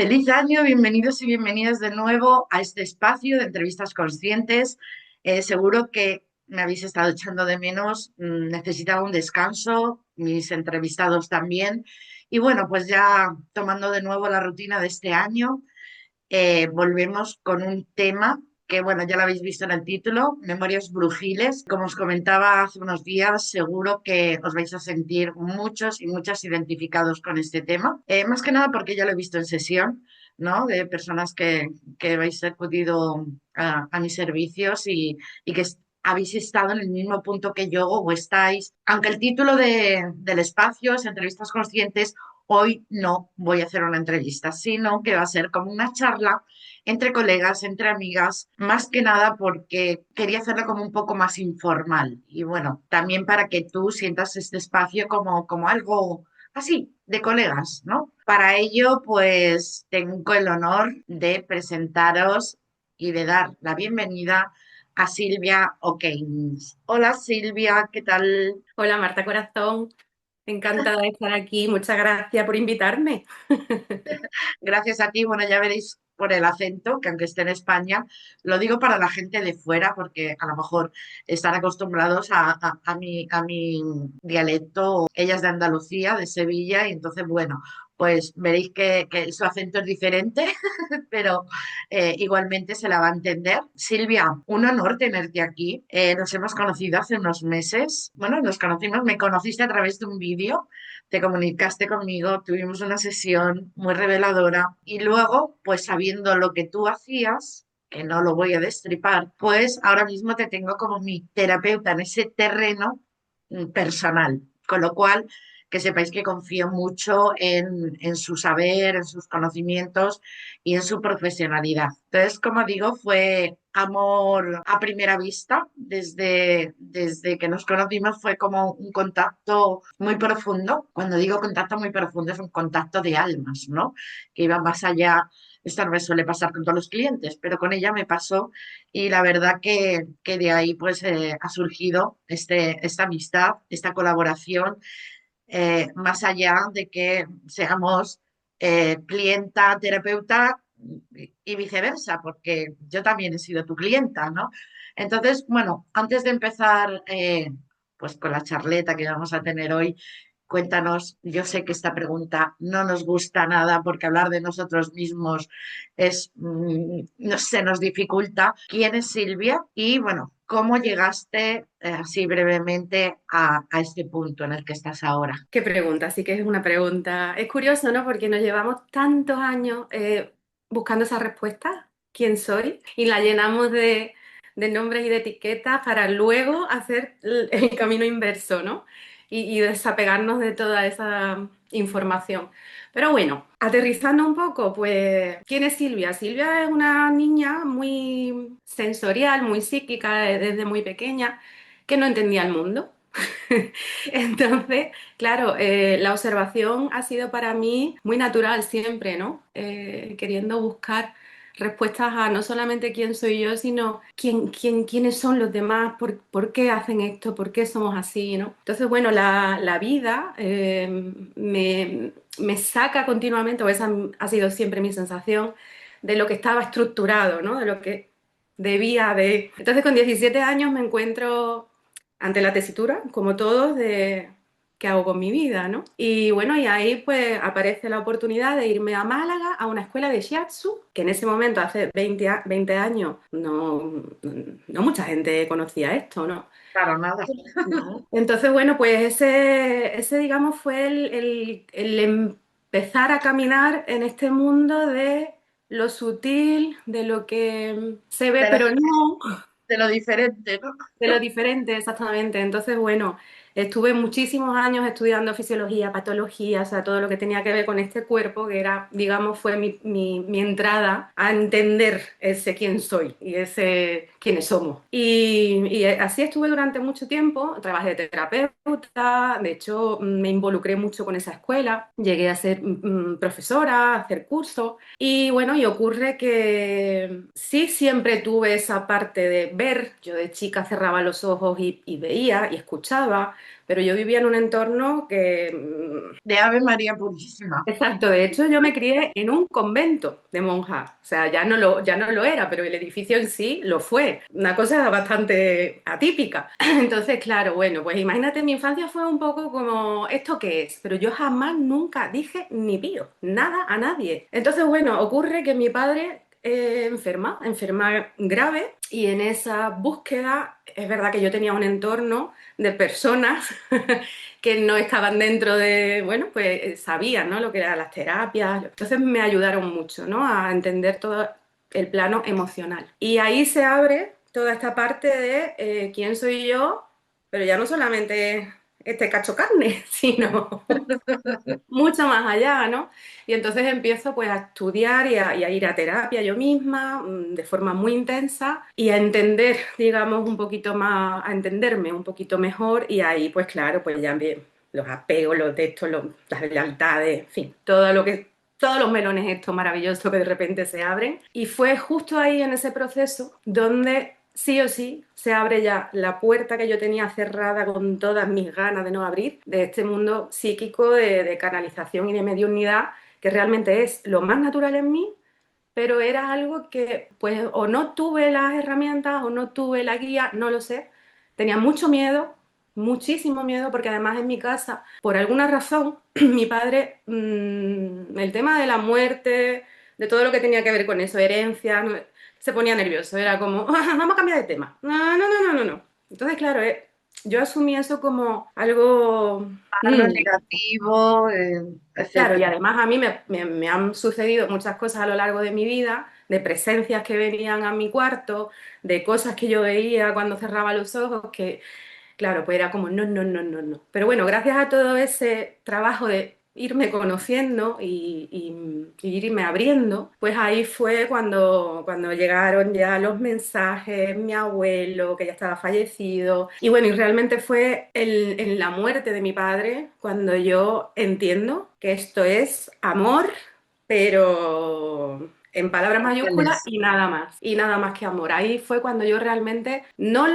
Feliz año, bienvenidos y bienvenidas de nuevo a este espacio de entrevistas conscientes. Seguro que me habéis estado echando de menos, necesitaba un descanso, mis entrevistados también. Y bueno, pues ya tomando de nuevo la rutina de este año, volvemos con un tema que, bueno, ya lo habéis visto en el título, Memorias Brujiles. Como os comentaba hace unos días, seguro que os vais a sentir muchos y muchas identificados con este tema. Más que nada porque ya lo he visto en sesión, ¿no? De personas que habéis acudido a mis servicios y que habéis estado en el mismo punto que yo o estáis. Aunque el título del espacio es Entrevistas Conscientes, hoy no voy a hacer una entrevista, sino que va a ser como una charla entre colegas, entre amigas, más que nada porque quería hacerlo como un poco más informal y bueno, también para que tú sientas este espacio como algo así, de colegas, ¿no? Para ello, pues tengo el honor de presentaros y de dar la bienvenida a Silvia O'Keynes. Hola Silvia, ¿qué tal? Hola Marta Corazón, encantada de estar aquí. Muchas gracias por invitarme. Gracias a ti, bueno, ya veréis por el acento, que aunque esté en España, lo digo para la gente de fuera, porque a lo mejor están acostumbrados a mi dialecto. Ella es de Andalucía, de Sevilla, y entonces, bueno, pues veréis que su acento es diferente, pero igualmente se la va a entender. Silvia, un honor tenerte aquí. Nos hemos conocido hace unos meses. Bueno, nos conocimos, me conociste a través de un vídeo, te comunicaste conmigo, tuvimos una sesión muy reveladora y luego, pues sabiendo lo que tú hacías, que no lo voy a destripar, pues ahora mismo te tengo como mi terapeuta en ese terreno personal. Con lo cual, que sepáis que confío mucho en su saber, en sus conocimientos y en su profesionalidad. Entonces, como digo, fue amor a primera vista. Desde que nos conocimos fue como un contacto muy profundo. Cuando digo contacto muy profundo, es un contacto de almas, ¿no? Que iba más allá. Esto no me suele pasar con todos los clientes, pero con ella me pasó y la verdad que de ahí pues ha surgido esta amistad, esta colaboración, más allá de que seamos clienta, terapeuta y viceversa, porque yo también he sido tu clienta, ¿no? Entonces, bueno, antes de empezar pues con la charleta que vamos a tener hoy, cuéntanos, yo sé que esta pregunta no nos gusta nada porque hablar de nosotros mismos no se nos dificulta. ¿Quién es Silvia? Y bueno, ¿cómo llegaste así brevemente a este punto en el que estás ahora? Qué pregunta, sí que es una pregunta. Es curioso, ¿no? Porque nos llevamos tantos años buscando esa respuesta, ¿quién soy? Y la llenamos de nombres y de etiquetas para luego hacer el camino inverso, ¿no? Y desapegarnos de toda esa información. Pero bueno, aterrizando un poco, pues, ¿quién es Silvia? Silvia es una niña muy sensorial, muy psíquica desde muy pequeña, que no entendía el mundo. Entonces, claro, la observación ha sido para mí muy natural siempre, ¿no? Queriendo buscar respuestas a no solamente quién soy yo, sino quiénes son los demás, por qué hacen esto, por qué somos así, ¿no? Entonces, bueno, la vida me saca continuamente, o esa ha sido siempre mi sensación, de lo que estaba estructurado, ¿no? De lo que debía de... Entonces, con 17 años me encuentro ante la tesitura, como todos, de qué hago con mi vida, ¿no? Y bueno, y ahí pues aparece la oportunidad de irme a Málaga a una escuela de shiatsu, que en ese momento, hace 20 años, no mucha gente conocía esto, ¿no? Para nada. No. Entonces, bueno, pues ese digamos, fue el empezar a caminar en este mundo de lo sutil, de lo que se ve, De lo, pero no. de lo diferente, ¿no? De lo diferente, exactamente. Entonces, bueno, estuve muchísimos años estudiando fisiología, patología, o sea, todo lo que tenía que ver con este cuerpo, que era, digamos, fue mi entrada a entender ese quién soy y ese quiénes somos. Y así estuve durante mucho tiempo, trabajé de terapeuta, de hecho, me involucré mucho con esa escuela, llegué a ser profesora, a hacer cursos. Y bueno, y ocurre que sí siempre tuve esa parte de ver. Yo de chica cerraba los ojos y veía y escuchaba. pero yo vivía en un entorno que De Ave María Purísima. exacto, de hecho yo me crié en un convento de monjas, o sea, ya no lo era, pero el edificio en sí lo fue, una cosa bastante atípica. Entonces, claro, bueno, pues imagínate, mi infancia fue un poco como, ¿esto qué es? Pero yo jamás, nunca dije ni pío, nada a nadie. Entonces, bueno, ocurre que mi padre enferma grave, y en esa búsqueda es verdad que yo tenía un entorno de personas que no estaban dentro de, bueno, pues sabían, ¿no? Lo que eran las terapias. Entonces me ayudaron mucho, ¿no? A entender todo el plano emocional. Y ahí se abre toda esta parte de quién soy yo, pero ya no solamente este cacho carne, sino mucho más allá, ¿no? Y entonces empiezo pues a estudiar y a ir a terapia yo misma, de forma muy intensa, y a entender, digamos, un poquito más, a entenderme un poquito mejor, y ahí pues claro, pues ya bien, los apegos, los textos, las lealtades, en fin, todo lo que... Todos los melones estos maravillosos que de repente se abren. Y fue justo ahí en ese proceso donde sí o sí se abre ya la puerta que yo tenía cerrada con todas mis ganas de no abrir, de este mundo psíquico de canalización y de mediunidad, que realmente es lo más natural en mí, pero era algo que pues o no tuve las herramientas o no tuve la guía, no lo sé. Tenía mucho miedo, muchísimo miedo, porque además en mi casa, por alguna razón, mi padre, el tema de la muerte, de todo lo que tenía que ver con eso, herencia, se ponía nervioso. Era como, "Ah, vamos a cambiar de tema. No, no, no, no, no, no". Entonces, claro, yo asumí eso como algo... Lo mm, negativo, Claro, y etcétera. además a mí me han sucedido muchas cosas a lo largo de mi vida, de presencias que venían a mi cuarto, de cosas que yo veía cuando cerraba los ojos, que claro, pues era como no, no, no, no, no. Pero bueno, gracias a todo ese trabajo de irme conociendo y irme abriendo, pues ahí fue cuando llegaron ya los mensajes, mi abuelo, que ya estaba fallecido. Y bueno, y realmente fue en la muerte de mi padre cuando yo entiendo que esto es amor, pero en palabras mayúsculas y nada más que amor. Ahí fue cuando yo realmente no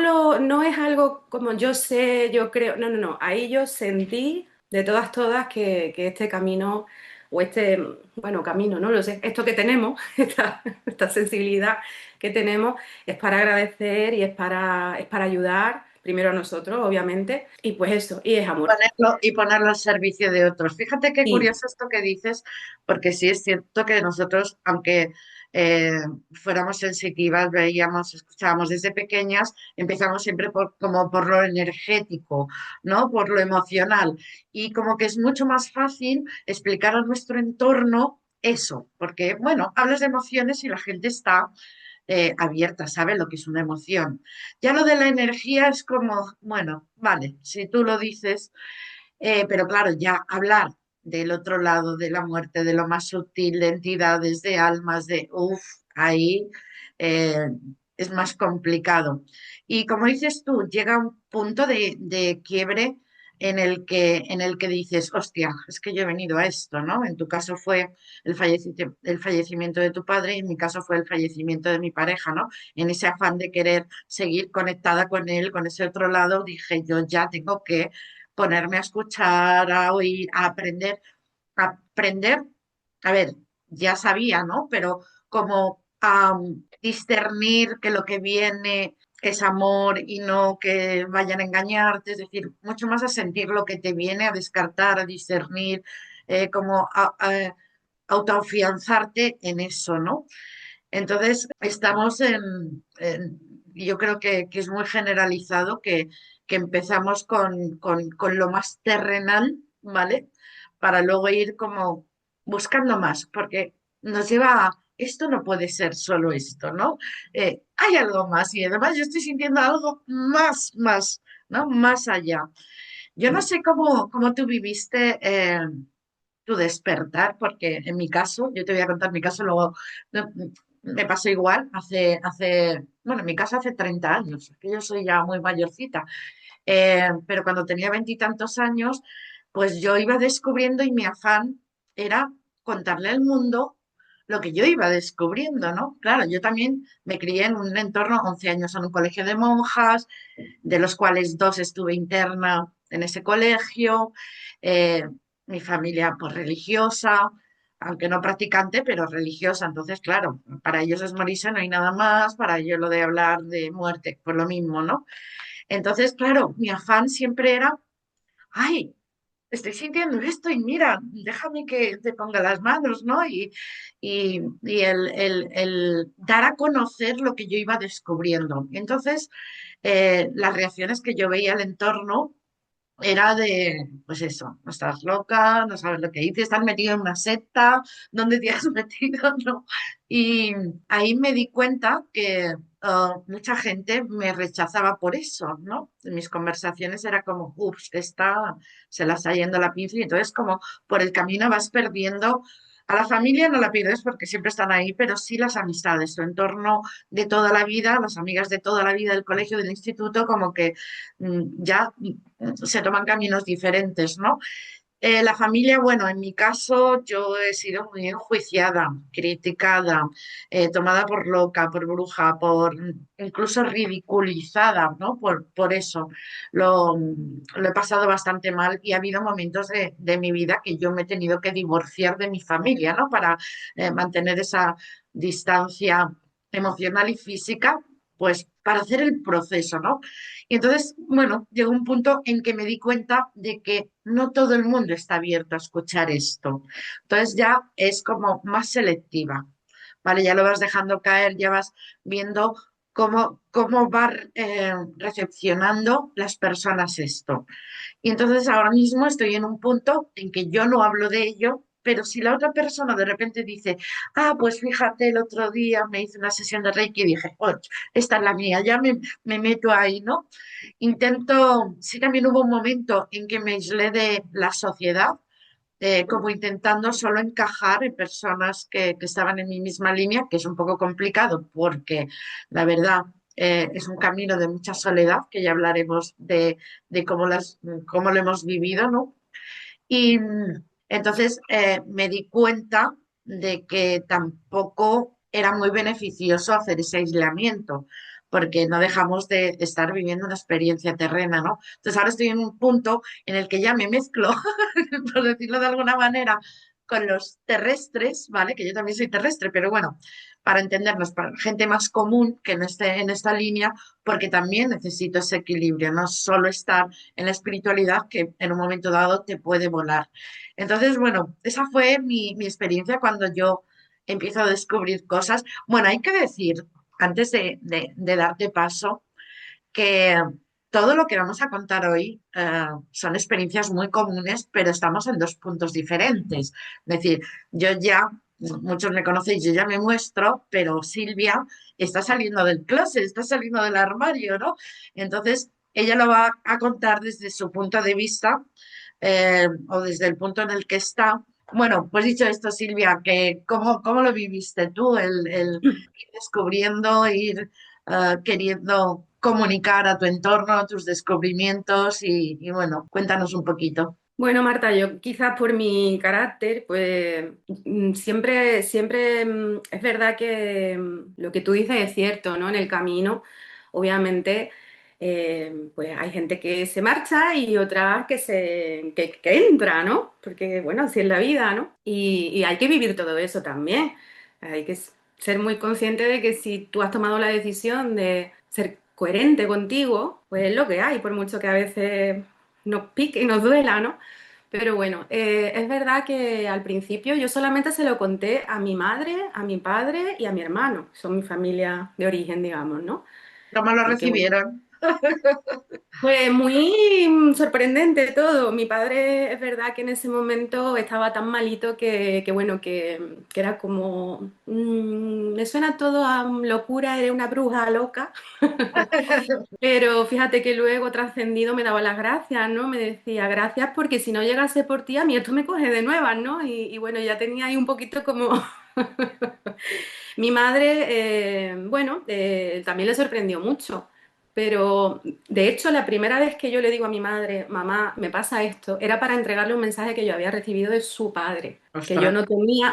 es algo como yo sé, yo creo, no, no, no. Ahí yo sentí de todas, todas que este camino o este, bueno, camino, no lo sé, esto que tenemos, esta sensibilidad que tenemos es para agradecer y es para ayudar. Primero a nosotros, obviamente, y pues eso, y es amor. Ponerlo al servicio de otros. Fíjate qué Sí, curioso esto que dices, porque sí es cierto que nosotros, aunque eh, fuéramos sensitivas, veíamos, escuchábamos desde pequeñas, empezamos siempre como por lo energético, ¿no? Por lo emocional. Y como que es mucho más fácil explicar a nuestro entorno eso, porque, bueno, hablas de emociones y la gente está abierta, sabe lo que es una emoción. Ya lo de la energía es como, bueno, vale, si tú lo dices, pero claro, ya hablar del otro lado de la muerte, de lo más sutil, de entidades, de almas, de, uff, ahí eh, es más complicado. Y como dices tú, llega un punto de quiebre en el que dices, hostia, es que yo he venido a esto, ¿no? En tu caso fue el fallecimiento de tu padre y en mi caso fue el fallecimiento de mi pareja, ¿no? En ese afán de querer seguir conectada con él, con ese otro lado, dije, yo ya tengo que ponerme a escuchar, a oír, a aprender, a ver, ya sabía, ¿no? Pero como a discernir que lo que viene es amor y no que vayan a engañarte, es decir, mucho más a sentir lo que te viene, a descartar, a discernir, como a autoafianzarte en eso, ¿no? Entonces, estamos yo creo que es muy generalizado que empezamos con lo más terrenal, ¿vale? Para luego ir como buscando más, porque nos lleva a, esto no puede ser solo esto, ¿no? Hay algo más y además yo estoy sintiendo algo más, ¿no? Más allá. Yo no sé cómo tú viviste tu despertar, porque en mi caso, yo te voy a contar mi caso, luego no, me pasó igual bueno, en mi caso hace 30 años, que yo soy ya muy mayorcita, pero cuando tenía veintitantos años, pues yo iba descubriendo y mi afán era contarle al mundo lo que yo iba descubriendo, ¿no? Claro, yo también me crié en un entorno, 11 años en un colegio de monjas, de los cuales dos estuve interna en ese colegio, eh, mi familia pues religiosa, aunque no practicante, pero religiosa. Entonces, claro, para ellos es morirse, no hay nada más, para ellos lo de hablar de muerte, pues lo mismo, ¿no? Entonces, claro, mi afán siempre era, ay, estoy sintiendo esto y mira, déjame que te ponga las manos, ¿no? Y el dar a conocer lo que yo iba descubriendo. Entonces, las reacciones que yo veía al entorno era de, pues eso, no estás loca, no sabes lo que dices, estás metido en una secta, ¿dónde te has metido? ¿No? Y ahí me di cuenta que mucha gente me rechazaba por eso, ¿no? En mis conversaciones era como, ups, esta se la está yendo la pinza y entonces como por el camino vas perdiendo. A la familia no la pierdes porque siempre están ahí, pero sí las amistades, tu entorno de toda la vida, las amigas de toda la vida del colegio, del instituto, como que ya se toman caminos diferentes, ¿no? La familia, bueno, en mi caso yo he sido muy enjuiciada, criticada, tomada por loca, por bruja, por incluso ridiculizada, ¿no? Por eso lo he pasado bastante mal y ha habido momentos de mi vida que yo me he tenido que divorciar de mi familia, ¿no? Para mantener esa distancia emocional y física, pues para hacer el proceso, ¿no? Y entonces, bueno, llegó un punto en que me di cuenta de que no todo el mundo está abierto a escuchar esto. Entonces ya es como más selectiva, ¿vale? Ya lo vas dejando caer, ya vas viendo cómo va recepcionando las personas esto. Y entonces ahora mismo estoy en un punto en que yo no hablo de ello, pero si la otra persona de repente dice, ah, pues fíjate, el otro día me hice una sesión de Reiki y dije, oh, esta es la mía, ya me meto ahí, ¿no? Intento, sí también hubo un momento en que me aislé de la sociedad, como intentando solo encajar en personas que estaban en mi misma línea, que es un poco complicado porque la verdad es un camino de mucha soledad, que ya hablaremos de cómo lo hemos vivido, ¿no? Y entonces me di cuenta de que tampoco era muy beneficioso hacer ese aislamiento, porque no dejamos de estar viviendo una experiencia terrena, ¿no? Entonces ahora estoy en un punto en el que ya me mezclo, por decirlo de alguna manera, con los terrestres, ¿vale? Que yo también soy terrestre, pero bueno, para entendernos, para gente más común que no esté en esta línea, porque también necesito ese equilibrio, no solo estar en la espiritualidad que en un momento dado te puede volar. Entonces, bueno, esa fue mi experiencia cuando yo empiezo a descubrir cosas. Bueno, hay que decir, antes de darte paso, que todo lo que vamos a contar hoy son experiencias muy comunes, pero estamos en dos puntos diferentes. Es decir, yo ya, muchos me conocéis, yo ya me muestro, pero Silvia está saliendo del closet, está saliendo del armario, ¿no? Entonces, ella lo va a contar desde su punto de vista o desde el punto en el que está. Bueno, pues dicho esto, Silvia, que cómo lo viviste tú, el ir descubriendo, ir queriendo comunicar a tu entorno, a tus descubrimientos y bueno, cuéntanos un poquito. Bueno, Marta, yo quizás por mi carácter, pues siempre es verdad que lo que tú dices es cierto, ¿no? En el camino, obviamente, pues hay gente que se marcha y otras que entra, ¿no? Porque, bueno, así es la vida, ¿no? Y hay que vivir todo eso también. Hay que ser muy consciente de que si tú has tomado la decisión de ser coherente contigo, pues es lo que hay, por mucho que a veces nos pique y nos duela, ¿no? Pero bueno, es verdad que al principio yo solamente se lo conté a mi madre, a mi padre y a mi hermano. Son mi familia de origen, digamos, ¿no? ¿Cómo lo Porque bueno, recibieron? pues muy sorprendente todo. Mi padre es verdad que en ese momento estaba tan malito que era como, me suena todo a locura, eres una bruja loca. Pero fíjate que luego trascendido me daba las gracias, ¿no? Me decía, gracias porque si no llegase por ti, a mí esto me coge de nuevas, ¿no? Y bueno, ya tenía ahí un poquito como... Mi madre, también le sorprendió mucho, pero de hecho la primera vez que yo le digo a mi madre, mamá, me pasa esto, era para entregarle un mensaje que yo había recibido de su padre, que Ostras.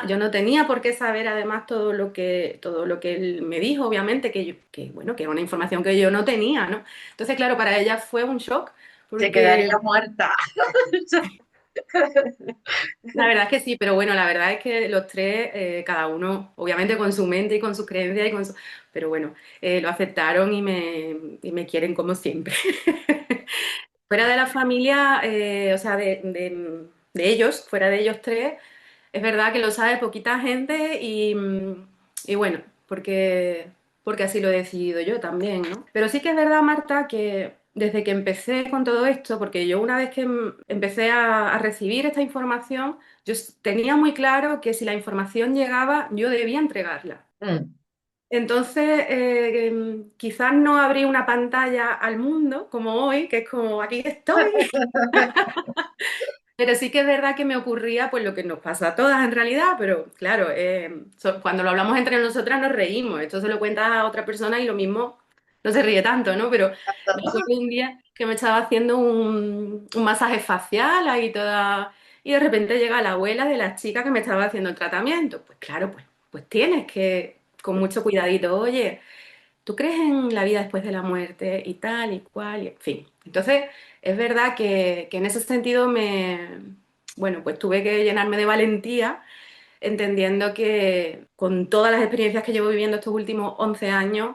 yo no tenía por qué saber además todo lo que él me dijo, obviamente, bueno, que era una información que yo no tenía, ¿no? Entonces, claro, para ella fue un shock, Se porque quedaría muerta. la verdad es que sí, pero bueno, la verdad es que los tres, cada uno, obviamente con su mente y con sus creencias, pero bueno, lo aceptaron y me quieren como siempre. Fuera de la familia, o sea, de ellos, fuera de ellos tres, es verdad que lo sabe poquita gente y bueno, porque así lo he decidido yo también, ¿no? Pero sí que es verdad, Marta, que desde que empecé con todo esto, porque yo una vez que empecé a recibir esta información, tenía muy claro que si la información llegaba, yo debía entregarla. Mm. Entonces, quizás no abrí una pantalla al mundo como hoy, que es como aquí estoy, pero sí que es verdad que me ocurría pues lo que nos pasa a todas en realidad, pero claro, cuando lo hablamos entre nosotras nos reímos, esto se lo cuentas a otra persona y lo mismo no se ríe tanto, ¿no? Pero me acuerdo un día que me estaba haciendo un masaje facial ahí toda, y de repente llega la abuela de la chica que me estaba haciendo el tratamiento. Pues claro, pues tienes que, con mucho cuidadito, oye. ¿Tú crees en la vida después de la muerte y tal y cual? En fin. Entonces, es verdad que en ese sentido bueno, pues tuve que llenarme de valentía, entendiendo que con todas las experiencias que llevo viviendo estos últimos 11 años,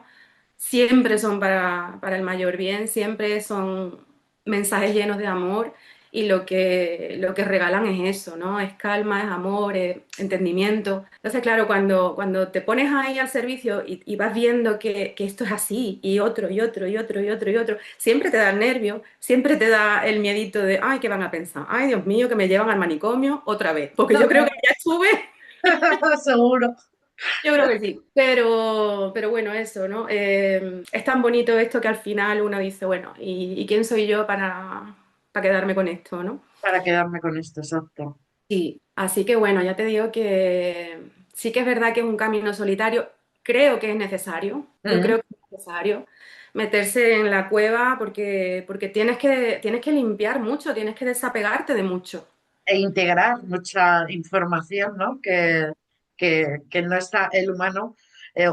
siempre son para el mayor bien, siempre son mensajes llenos de amor y lo que regalan es eso, ¿no? Es calma, es amor, es entendimiento. Entonces, claro, cuando te pones ahí al servicio y vas viendo que esto es así y otro y otro y otro y otro y otro, siempre te da el nervio, siempre te da el miedito de, ay, ¿qué van a pensar? Ay, Dios mío, que me llevan al manicomio otra vez, porque yo creo que ya estuve. Seguro. Yo creo que sí, pero bueno, eso, ¿no? Es tan bonito esto que al final uno dice, bueno, y quién soy yo para quedarme con esto, ¿no? Para quedarme con esto, exacto. Sí, así que bueno, ya te digo que sí que es verdad que es un camino solitario, creo que es necesario, yo Mm. creo que es necesario meterse en la cueva porque tienes que limpiar mucho, tienes que desapegarte de mucho. E integrar mucha información, ¿no? Que no está el humano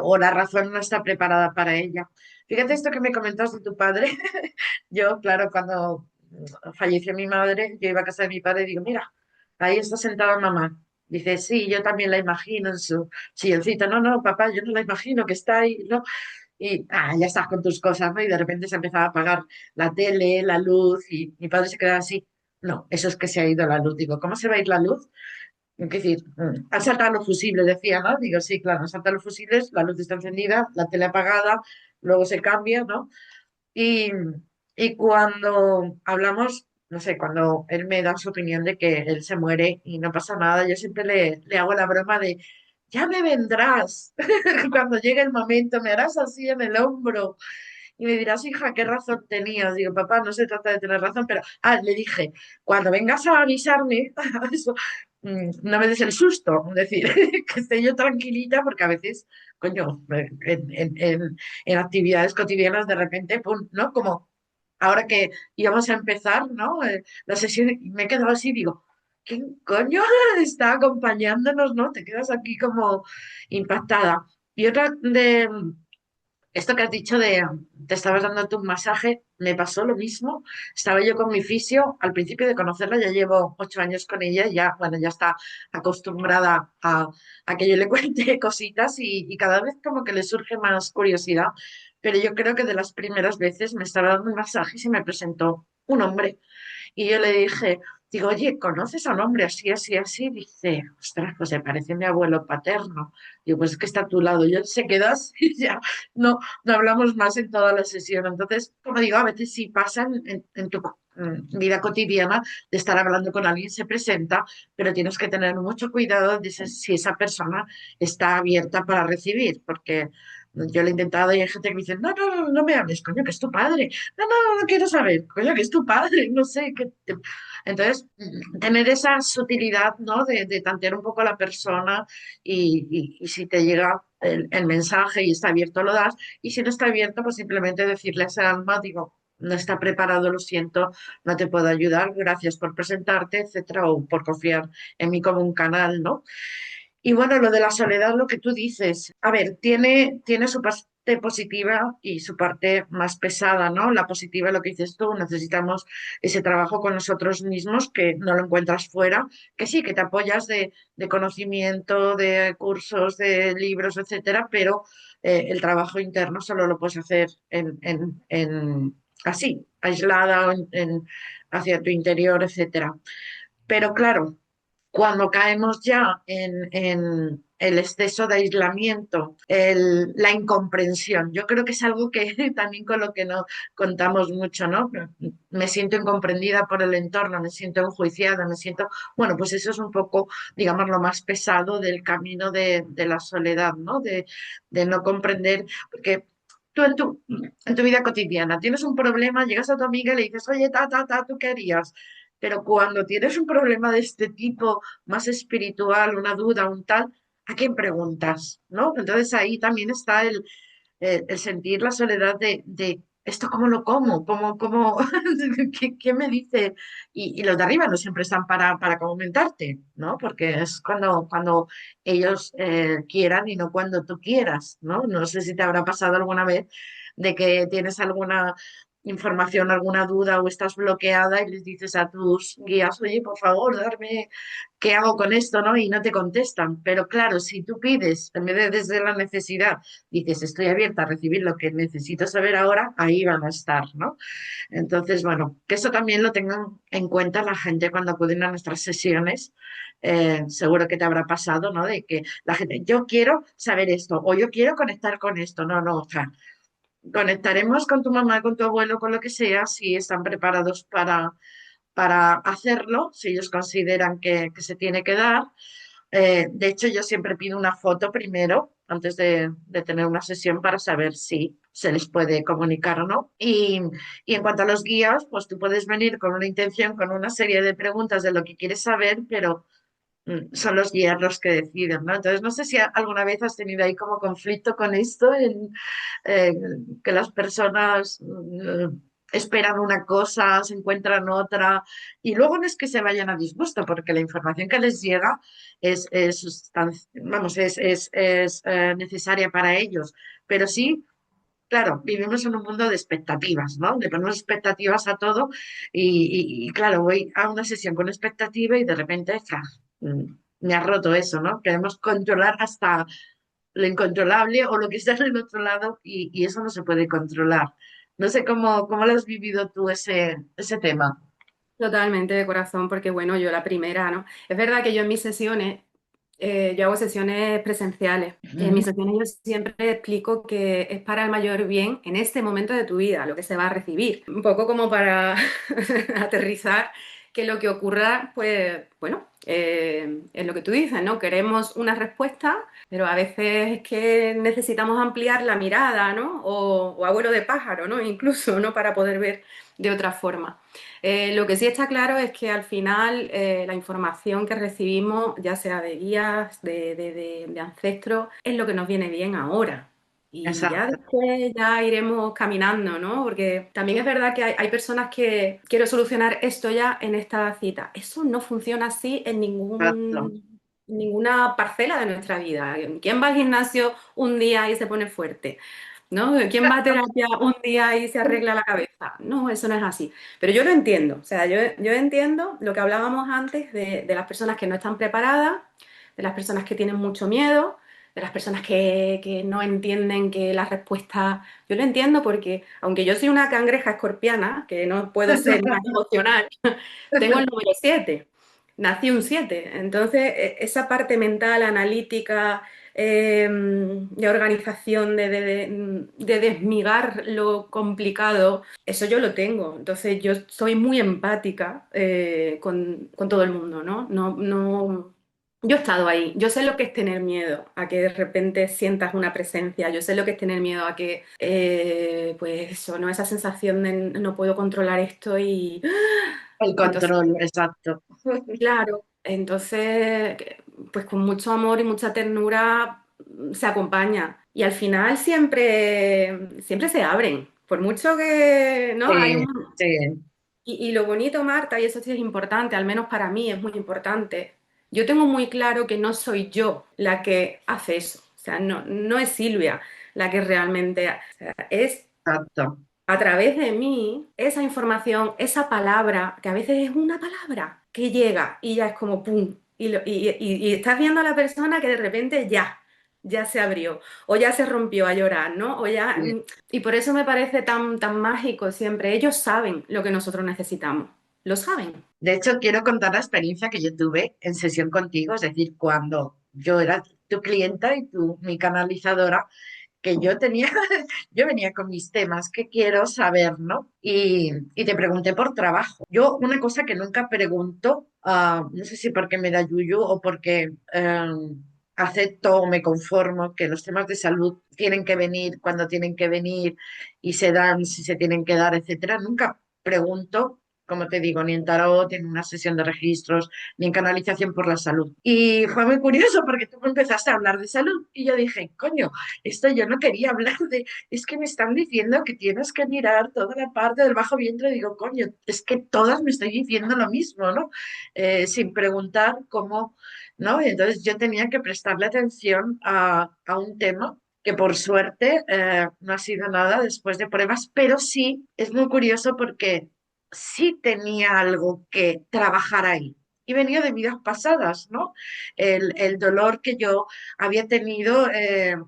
o la razón no está preparada para ella. Fíjate esto que me comentas de tu padre. Yo, claro, cuando falleció mi madre, yo iba a casa de mi padre y digo, mira, ahí está sentada mamá. Dice, sí, yo también la imagino en su silloncito. No, no, papá, yo no la imagino que está ahí, ¿no? Y ya estás con tus cosas, ¿no? Y de repente se empezaba a apagar la tele, la luz, y mi padre se quedaba así. No, eso es que se ha ido la luz. Digo, ¿cómo se va a ir la luz? Es decir, han saltado los fusibles, decía, ¿no? Digo, sí, claro, han saltado los fusibles, la luz está encendida, la tele apagada, luego se cambia, ¿no? Y, y cuando hablamos, no sé, cuando él me da su opinión de que él se muere y no pasa nada, yo siempre le hago la broma de, ya me vendrás, cuando llegue el momento, me harás así en el hombro y me dirás, hija, ¿qué razón tenías? Digo, papá, no se trata de tener razón, pero, le dije, cuando vengas a avisarme, eso, no me des el susto, es decir, que esté yo tranquilita, porque a veces, coño, en actividades cotidianas de repente, pum, ¿no? Como ahora que íbamos a empezar, ¿no? La sesión, y me he quedado así, digo, ¿quién coño está acompañándonos, no? Te quedas aquí como impactada. Y otra de esto que has dicho de te estabas dando tu masaje, me pasó lo mismo. Estaba yo con mi fisio, al principio de conocerla, ya llevo 8 años con ella, y ya, bueno, ya está acostumbrada a que yo le cuente cositas y cada vez como que le surge más curiosidad. Pero yo creo que de las primeras veces me estaba dando un masaje y se me presentó un hombre. Y yo le dije, digo, oye, ¿conoces a un hombre así, así, así? Dice, ostras, pues se parece a mi abuelo paterno. Digo, pues es que está a tu lado. Y él se quedó así y ya no hablamos más en toda la sesión. Entonces, como digo, a veces sí pasa en tu vida cotidiana de estar hablando con alguien, se presenta, pero tienes que tener mucho cuidado de si esa persona está abierta para recibir, porque yo lo he intentado y hay gente que me dice, no, no, no, no me hables, coño, que es tu padre. No, no, no, no quiero saber, coño, que es tu padre, no sé. Entonces, tener esa sutilidad, ¿no? De tantear un poco a la persona y si te llega el mensaje y está abierto, lo das. Y si no está abierto, pues simplemente decirle a ese alma, digo, no está preparado, lo siento, no te puedo ayudar, gracias por presentarte, etcétera, o por confiar en mí como un canal, ¿no? Y bueno, lo de la soledad, lo que tú dices, a ver, tiene parte positiva y su parte más pesada, ¿no? La positiva, lo que dices tú, necesitamos ese trabajo con nosotros mismos que no lo encuentras fuera, que sí, que te apoyas de conocimiento, de cursos, de libros, etcétera, pero el trabajo interno solo lo puedes hacer así, aislada, hacia tu interior, etcétera. Pero claro, cuando caemos ya en el exceso de aislamiento, la incomprensión, yo creo que es algo que también con lo que no contamos mucho, ¿no? Me siento incomprendida por el entorno, me siento enjuiciada, me siento, bueno, pues eso es un poco, digamos, lo más pesado del camino de la soledad, ¿no? De no comprender, porque tú en tu vida cotidiana tienes un problema, llegas a tu amiga y le dices, oye, ¿tú qué harías? Pero cuando tienes un problema de este tipo, más espiritual, una duda, un tal, ¿a quién preguntas? ¿No? Entonces ahí también está el sentir la soledad de esto cómo lo como, ¿qué me dice? Y los de arriba no siempre están para comentarte, ¿no? Porque es cuando ellos quieran y no cuando tú quieras, ¿no? No sé si te habrá pasado alguna vez de que tienes alguna información, alguna duda o estás bloqueada y les dices a tus guías, oye, por favor, darme qué hago con esto, ¿no? Y no te contestan. Pero claro, si tú pides, en vez de desde la necesidad, dices, estoy abierta a recibir lo que necesito saber ahora, ahí van a estar, ¿no? Entonces, bueno, que eso también lo tengan en cuenta la gente cuando acuden a nuestras sesiones. Seguro que te habrá pasado, ¿no? De que la gente, yo quiero saber esto o yo quiero conectar con esto. No, no, o sea, conectaremos con tu mamá, con tu abuelo, con lo que sea, si están preparados para hacerlo, si ellos consideran que se tiene que dar. De hecho, yo siempre pido una foto primero, antes de tener una sesión, para saber si se les puede comunicar o no. Y en cuanto a los guías, pues tú puedes venir con una intención, con una serie de preguntas de lo que quieres saber, pero son los guías los que deciden, ¿no? Entonces, no sé si alguna vez has tenido ahí como conflicto con esto, eh, que las personas esperan una cosa, se encuentran otra, y luego no es que se vayan a disgusto, porque la información que les llega vamos, es necesaria para ellos, pero sí. Claro, vivimos en un mundo de expectativas, ¿no? Le ponemos expectativas a todo y, claro, voy a una sesión con expectativa y de repente, me ha roto eso, ¿no? Queremos controlar hasta lo incontrolable o lo que está en el otro lado y eso no se puede controlar. No sé cómo lo has vivido tú ese tema. Totalmente de corazón, porque bueno, yo la primera, ¿no? Es verdad que yo en mis sesiones, yo hago sesiones presenciales. En mis Ujú. sesiones yo siempre explico que es para el mayor bien en este momento de tu vida, lo que se va a recibir. Un poco como para aterrizar que lo que ocurra, pues bueno, es lo que tú dices, ¿no? Queremos una respuesta, pero a veces es que necesitamos ampliar la mirada, ¿no? O abuelo de pájaro, ¿no? Incluso, ¿no? Para poder ver de otra forma. Lo que sí está claro es que al final la información que recibimos, ya sea de guías, de ancestros, es lo que nos viene bien ahora. Y ya Exacto, después ya iremos caminando, ¿no? Porque también es verdad que hay personas que quiero solucionar esto ya en esta cita. Eso no funciona así en exacto. ninguna parcela de nuestra vida. ¿Quién va al gimnasio un día y se pone fuerte? ¿No? ¿Quién va a terapia un día y se arregla la cabeza? No, eso no es así. Pero yo lo entiendo, o sea, yo entiendo lo que hablábamos antes de las personas que no están preparadas, de las personas que tienen mucho miedo, de las personas que no entienden que la respuesta... Yo lo entiendo porque, aunque yo soy una cangreja escorpiana, que no puedo ser más emocional, tengo el número 7. Nací un 7. Entonces, esa parte mental, analítica, de organización, de desmigar lo complicado, eso yo lo tengo. Entonces yo soy muy empática con todo el mundo, ¿no? Yo he estado ahí, yo sé lo que es tener miedo a que de repente sientas una presencia, yo sé lo que es tener miedo a que, pues eso, ¿no? Esa sensación de no puedo controlar esto y El entonces control, exacto. claro, entonces, pues con mucho amor y mucha ternura se acompaña. Y al final siempre se abren. Por mucho que, ¿no? Hay Sí, un... sí, Y lo bonito, Marta, y eso sí es importante, al menos para mí es muy importante. Yo tengo muy claro que no soy yo la que hace eso, sea, no es Silvia la que realmente, o sea, es Exacto. a través de mí esa información, esa palabra, que a veces es una palabra que llega y ya es como pum, y estás viendo a la persona que de repente ya se abrió o ya se rompió a llorar, ¿no? O ya, Sí. y por eso me parece tan mágico siempre. Ellos saben lo que nosotros necesitamos, lo saben. De hecho, quiero contar la experiencia que yo tuve en sesión contigo, es decir, cuando yo era tu clienta y tú mi canalizadora, que yo tenía, yo venía con mis temas que quiero saber, ¿no? Y te pregunté por trabajo. Yo una cosa que nunca pregunto, no sé si porque me da yuyu o porque acepto o me conformo que los temas de salud tienen que venir cuando tienen que venir y se dan si se tienen que dar, etcétera. Nunca pregunto, como te digo, ni en tarot, ni en una sesión de registros, ni en canalización por la salud. Y fue muy curioso porque tú me empezaste a hablar de salud y yo dije, coño, esto yo no quería hablar de, es que me están diciendo que tienes que mirar toda la parte del bajo vientre. Digo, coño, es que todas me estoy diciendo lo mismo, ¿no? Sin preguntar cómo, ¿no? Y entonces yo tenía que prestarle atención a un tema que por suerte no ha sido nada después de pruebas, pero sí es muy curioso porque sí tenía algo que trabajar ahí. Y venía de vidas pasadas, ¿no? El dolor que yo había tenido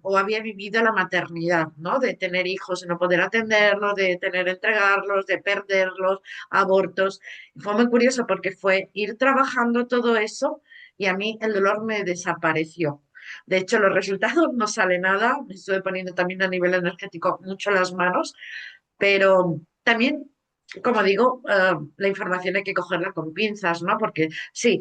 o había vivido la maternidad, ¿no? De tener hijos y no poder atenderlos, de tener entregarlos, de perderlos, abortos. Fue muy curioso porque fue ir trabajando todo eso y a mí el dolor me desapareció. De hecho, los resultados no sale nada, me estoy poniendo también a nivel energético mucho las manos, pero también, como digo, la información hay que cogerla con pinzas, ¿no? Porque sí,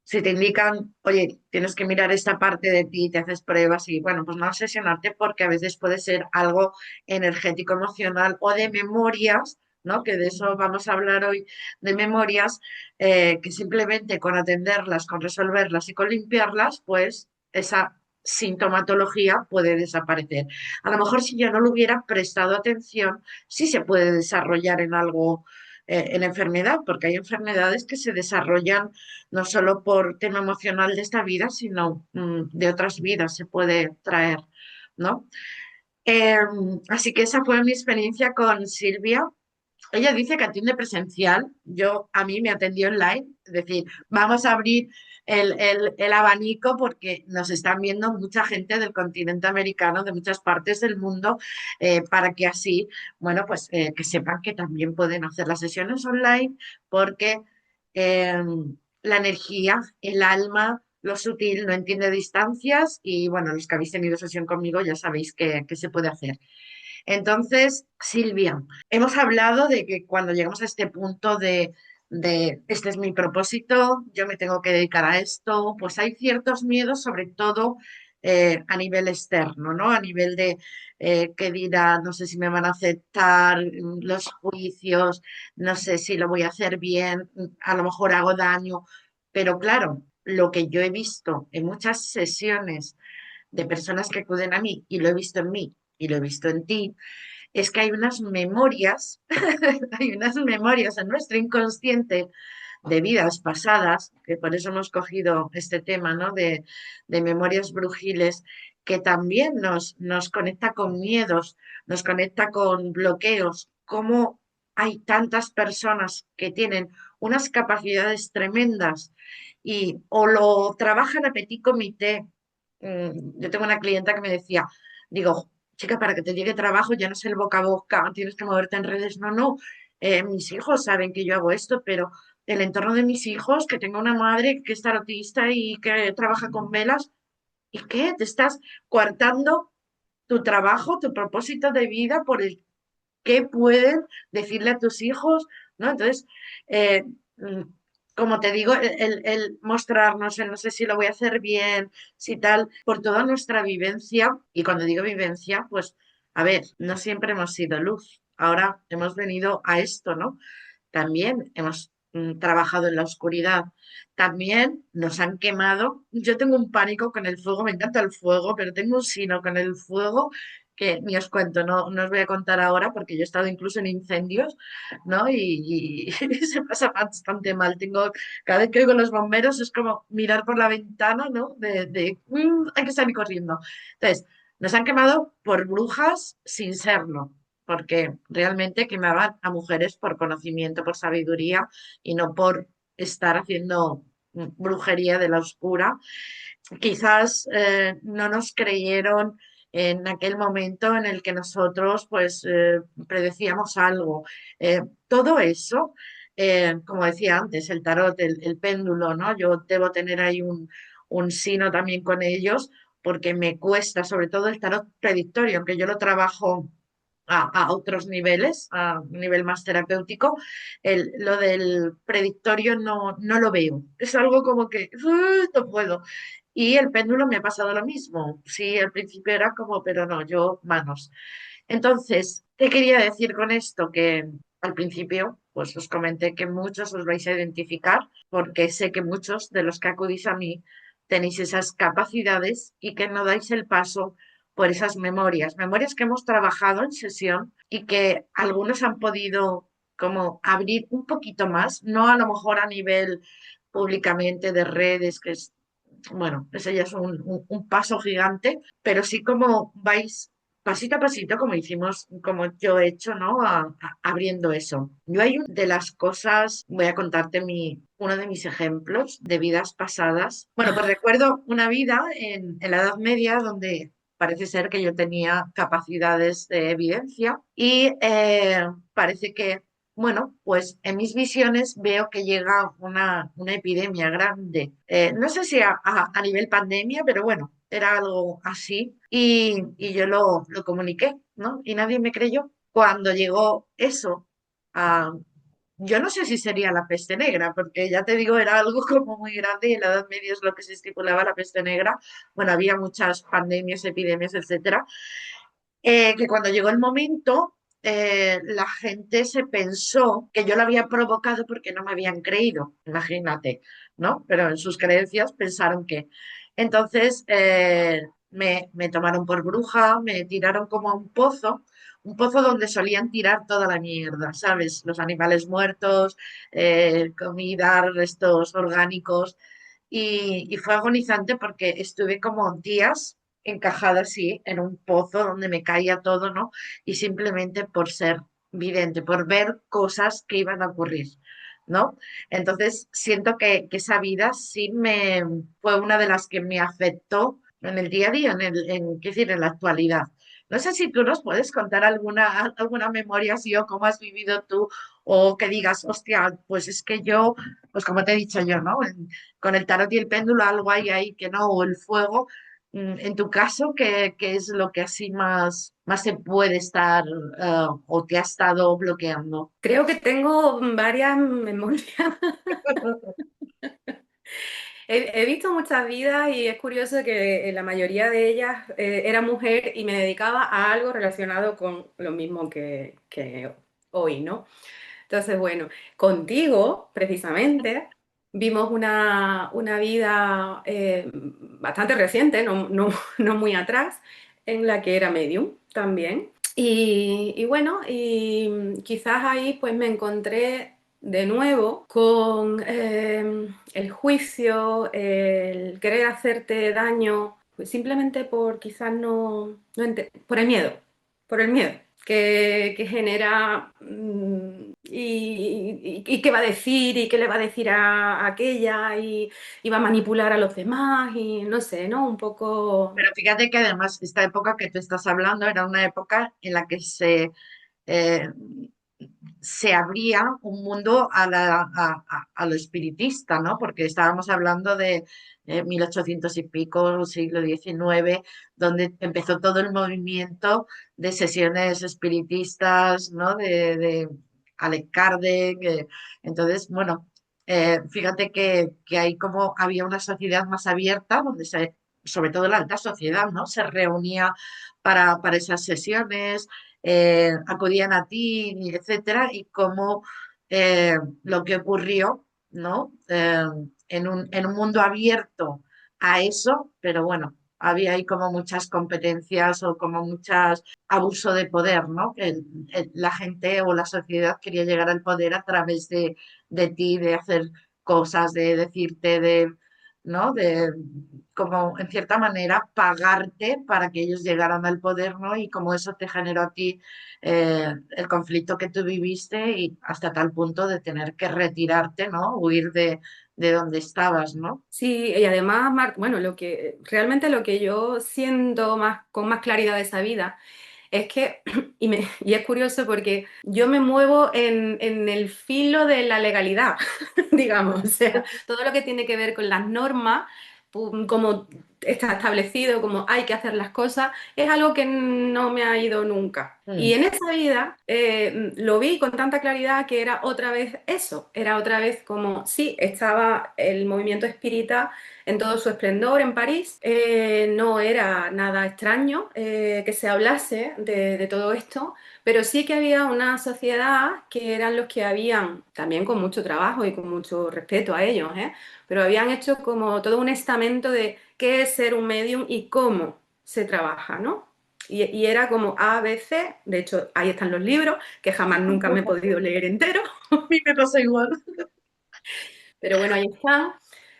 si te indican, oye, tienes que mirar esta parte de ti, te haces pruebas y bueno, pues no obsesionarte porque a veces puede ser algo energético, emocional o de memorias, ¿no? Que de eso vamos a hablar hoy, de memorias, que simplemente con atenderlas, con resolverlas y con limpiarlas, pues esa sintomatología puede desaparecer. A lo mejor si yo no le hubiera prestado atención, sí se puede desarrollar en algo, en enfermedad, porque hay enfermedades que se desarrollan no solo por tema emocional de esta vida, sino de otras vidas se puede traer, ¿no? Eh, Así que esa fue mi experiencia con Silvia. Ella dice que atiende presencial, a mí me atendió online, es decir, vamos a abrir el abanico porque nos están viendo mucha gente del continente americano, de muchas partes del mundo, para que así, bueno, pues que sepan que también pueden hacer las sesiones online porque eh, la energía, el alma, lo sutil no entiende distancias y bueno, los que habéis tenido sesión conmigo ya sabéis que se puede hacer. Entonces, Silvia, hemos hablado de que cuando llegamos a este punto de este es mi propósito, yo me tengo que dedicar a esto, pues hay ciertos miedos, sobre todo a nivel externo, ¿no? A nivel de qué dirá, no sé si me van a aceptar, los juicios, no sé si lo voy a hacer bien, a lo mejor hago daño, pero claro, lo que yo he visto en muchas sesiones de personas que acuden a mí y lo he visto en mí y lo he visto en ti, es que hay unas memorias, hay unas memorias en nuestro inconsciente de vidas pasadas, que por eso hemos cogido este tema, ¿no? De memorias brujiles, que también nos conecta con miedos, nos conecta con bloqueos, como hay tantas personas que tienen unas capacidades tremendas y o lo trabajan a petit comité. Yo tengo una clienta que me decía, digo, chica, para que te llegue trabajo ya no es el boca a boca, tienes que moverte en redes. No, no, mis hijos saben que yo hago esto, pero el entorno de mis hijos, que tengo una madre que es tarotista y que trabaja con velas, ¿y qué? Te estás coartando tu trabajo, tu propósito de vida por el que pueden decirle a tus hijos, ¿no? Entonces, eh, mm, como te digo, el mostrarnos, el no sé si lo voy a hacer bien, si tal, por toda nuestra vivencia, y cuando digo vivencia, pues, a ver, no siempre hemos sido luz, ahora hemos venido a esto, ¿no? También hemos trabajado en la oscuridad, también nos han quemado. Yo tengo un pánico con el fuego, me encanta el fuego, pero tengo un sino con el fuego que ni os cuento, no os voy a contar ahora porque yo he estado incluso en incendios, ¿no? Se pasa bastante mal. Cada vez que oigo los bomberos es como mirar por la ventana, ¿no? Hay que salir corriendo. Entonces, nos han quemado por brujas sin serlo, porque realmente quemaban a mujeres por conocimiento, por sabiduría y no por estar haciendo brujería de la oscura. Quizás no nos creyeron en aquel momento en el que nosotros pues predecíamos algo. Todo eso, como decía antes, el tarot, el péndulo, ¿no? Yo debo tener ahí un sino también con ellos porque me cuesta, sobre todo el tarot predictorio, aunque yo lo trabajo a otros niveles, a un nivel más terapéutico, lo del predictorio no lo veo. Es algo como que no puedo. Y el péndulo me ha pasado lo mismo. Sí, al principio era como, pero no, yo manos. Entonces, ¿qué quería decir con esto? Que al principio, pues os comenté que muchos os vais a identificar, porque sé que muchos de los que acudís a mí tenéis esas capacidades y que no dais el paso por esas memorias que hemos trabajado en sesión y que algunos han podido como abrir un poquito más, no a lo mejor a nivel públicamente de redes, que es bueno, ese ya es un paso gigante, pero sí como vais pasito a pasito, como hicimos, como yo he hecho, ¿no? Abriendo eso. Yo hay una de las cosas, voy a contarte uno de mis ejemplos de vidas pasadas. Bueno, pues recuerdo una vida en la Edad Media donde parece ser que yo tenía capacidades de evidencia y parece que bueno, pues en mis visiones veo que llega una epidemia grande. No sé si a nivel pandemia, pero bueno, era algo así. Y yo lo comuniqué, ¿no? Y nadie me creyó. Cuando llegó eso, ah, yo no sé si sería la peste negra, porque ya te digo, era algo como muy grande y en la Edad Media es lo que se estipulaba la peste negra. Bueno, había muchas pandemias, epidemias, etcétera, que cuando llegó el momento, la gente se pensó que yo lo había provocado porque no me habían creído, imagínate, ¿no? Pero en sus creencias pensaron que. Entonces, me tomaron por bruja, me tiraron como a un pozo donde solían tirar toda la mierda, ¿sabes? Los animales muertos, comida, restos orgánicos. Y fue agonizante porque estuve como días encajada así en un pozo donde me caía todo, ¿no? Y simplemente por ser vidente, por ver cosas que iban a ocurrir, ¿no? Entonces siento que esa vida sí me fue una de las que me afectó en el día a día, qué decir, en la actualidad. No sé si tú nos puedes contar alguna memoria así o cómo has vivido tú o que digas, hostia, pues es que yo, pues como te he dicho yo, ¿no? Con el tarot y el péndulo algo hay ahí que no, o el fuego. En tu caso, ¿qué es lo que así más se puede estar o te ha estado bloqueando? Creo que tengo varias memorias. He visto muchas vidas y es curioso que la mayoría de ellas era mujer y me dedicaba a algo relacionado con lo mismo que hoy, ¿no? Entonces, bueno, contigo, precisamente, vimos una vida bastante reciente, no muy atrás, en la que era medium también. Y bueno, y quizás ahí pues me encontré de nuevo con el juicio, el querer hacerte daño, pues simplemente por quizás por por el miedo que genera y qué va a decir y qué le va a decir a aquella y va a manipular a los demás y no sé, ¿no? Un poco... Pero fíjate que además esta época que tú estás hablando era una época en la que eh, se abría un mundo a lo espiritista, ¿no? Porque estábamos hablando de 1800 y pico, siglo XIX, donde empezó todo el movimiento de sesiones espiritistas, ¿no? De Alec Kardec. Entonces, bueno, fíjate que ahí como había una sociedad más abierta, donde sobre todo la alta sociedad, ¿no? Se reunía para esas sesiones, acudían a ti, etcétera, y cómo lo que ocurrió, ¿no? En un mundo abierto a eso, pero bueno, había ahí como muchas competencias o como muchas abuso de poder, ¿no? Que la gente o la sociedad quería llegar al poder a través de ti, de hacer cosas, de decirte, de, ¿no? De como en cierta manera pagarte para que ellos llegaran al poder, ¿no? Y como eso te generó a ti el conflicto que tú viviste y hasta tal punto de tener que retirarte, ¿no? Huir de donde estabas, ¿no? Sí, y además, bueno, realmente lo que yo siento más, con más claridad de esa vida es que, y es curioso porque yo me muevo en el filo de la legalidad, digamos, o sea, todo lo que tiene que ver con las normas, como está establecido, como hay que hacer las cosas, es algo que no me ha ido nunca. Y Mm. en esa vida lo vi con tanta claridad que era otra vez eso, era otra vez como, sí, estaba el movimiento espírita en todo su esplendor en París. No era nada extraño que se hablase de todo esto, pero sí que había una sociedad que eran los que habían, también con mucho trabajo y con mucho respeto a ellos, pero habían hecho como todo un estamento de qué es ser un medium y cómo se trabaja, ¿no? Y era como A, B, C, de hecho ahí están los libros, que jamás nunca me he podido leer entero, A mí me pasa igual. pero bueno, ahí están.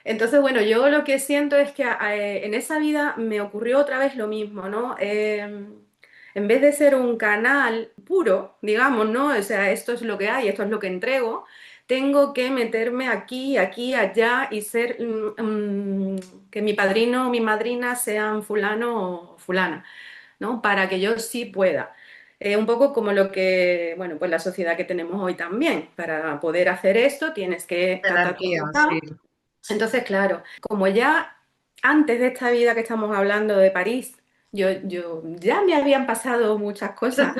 Entonces, bueno, yo lo que siento es que en esa vida me ocurrió otra vez lo mismo, ¿no? En vez de ser un canal puro, digamos, ¿no? O sea, esto es lo que hay, esto es lo que entrego, tengo que meterme aquí, aquí, allá y ser que mi padrino o mi madrina sean fulano o fulana, ¿no? Para que yo sí pueda. Un poco como lo que, bueno, pues la sociedad que tenemos hoy también. Para poder hacer esto tienes que Jerarquía, sí. entonces, claro, como ya antes de esta vida que estamos hablando de París, yo ya me habían pasado muchas cosas.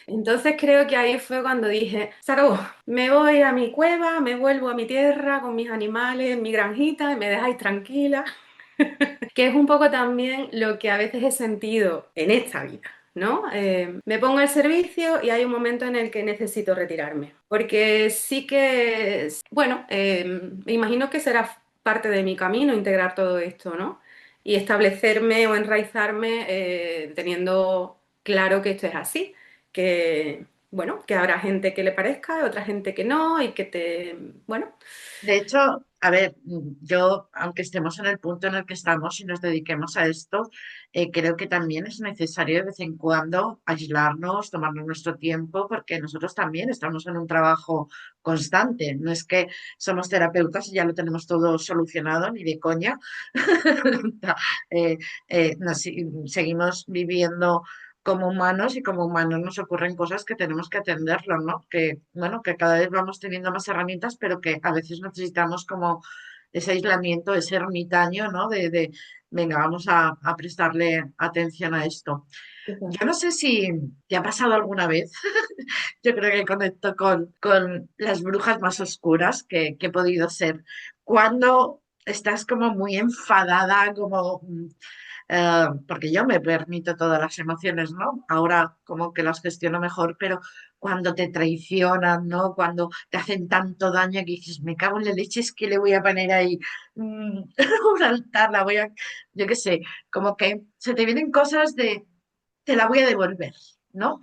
Entonces creo que ahí fue cuando dije, se acabó, me voy a mi cueva, me vuelvo a mi tierra con mis animales, mi granjita y me dejáis tranquila, que es un poco también lo que a veces he sentido en esta vida. ¿No? Me pongo al servicio y hay un momento en el que necesito retirarme, porque sí que, bueno, me imagino que será parte de mi camino integrar todo esto, ¿no? Y establecerme o enraizarme teniendo claro que esto es así, que, bueno, que habrá gente que le parezca, otra gente que no, y que bueno, De hecho, a ver, yo, aunque estemos en el punto en el que estamos y nos dediquemos a esto, creo que también es necesario de vez en cuando aislarnos, tomarnos nuestro tiempo, porque nosotros también estamos en un trabajo constante. No es que somos terapeutas y ya lo tenemos todo solucionado, ni de coña. Eh, seguimos viviendo como humanos y como humanos nos ocurren cosas que tenemos que atenderlo, ¿no? Que, bueno, que cada vez vamos teniendo más herramientas, pero que a veces necesitamos como ese aislamiento, ese ermitaño, ¿no? Venga, vamos a prestarle atención a esto. Yo no sé si te ha pasado alguna vez, yo creo que conecto con las brujas más oscuras que he podido ser, cuando estás como muy enfadada, como porque yo me permito todas las emociones, ¿no? Ahora como que las gestiono mejor, pero cuando te traicionan, ¿no? Cuando te hacen tanto daño que dices, me cago en la leche, es que le voy a poner ahí mm, un altar, yo qué sé, como que se te vienen cosas de, te la voy a devolver, ¿no?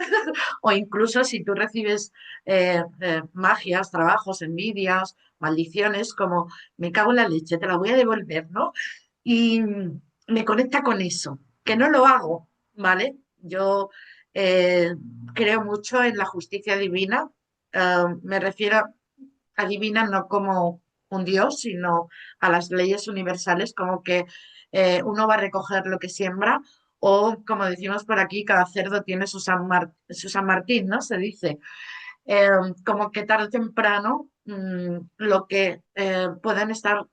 O incluso si tú recibes magias, trabajos, envidias, maldiciones, como me cago en la leche, te la voy a devolver, ¿no? Y me conecta con eso, que no lo hago, ¿vale? Yo eh, creo mucho en la justicia divina, me refiero a divina no como un dios, sino a las leyes universales, como que uno va a recoger lo que siembra, o como decimos por aquí, cada cerdo tiene su San Martín, ¿no? Se dice. Eh, Como que tarde o temprano lo que puedan estar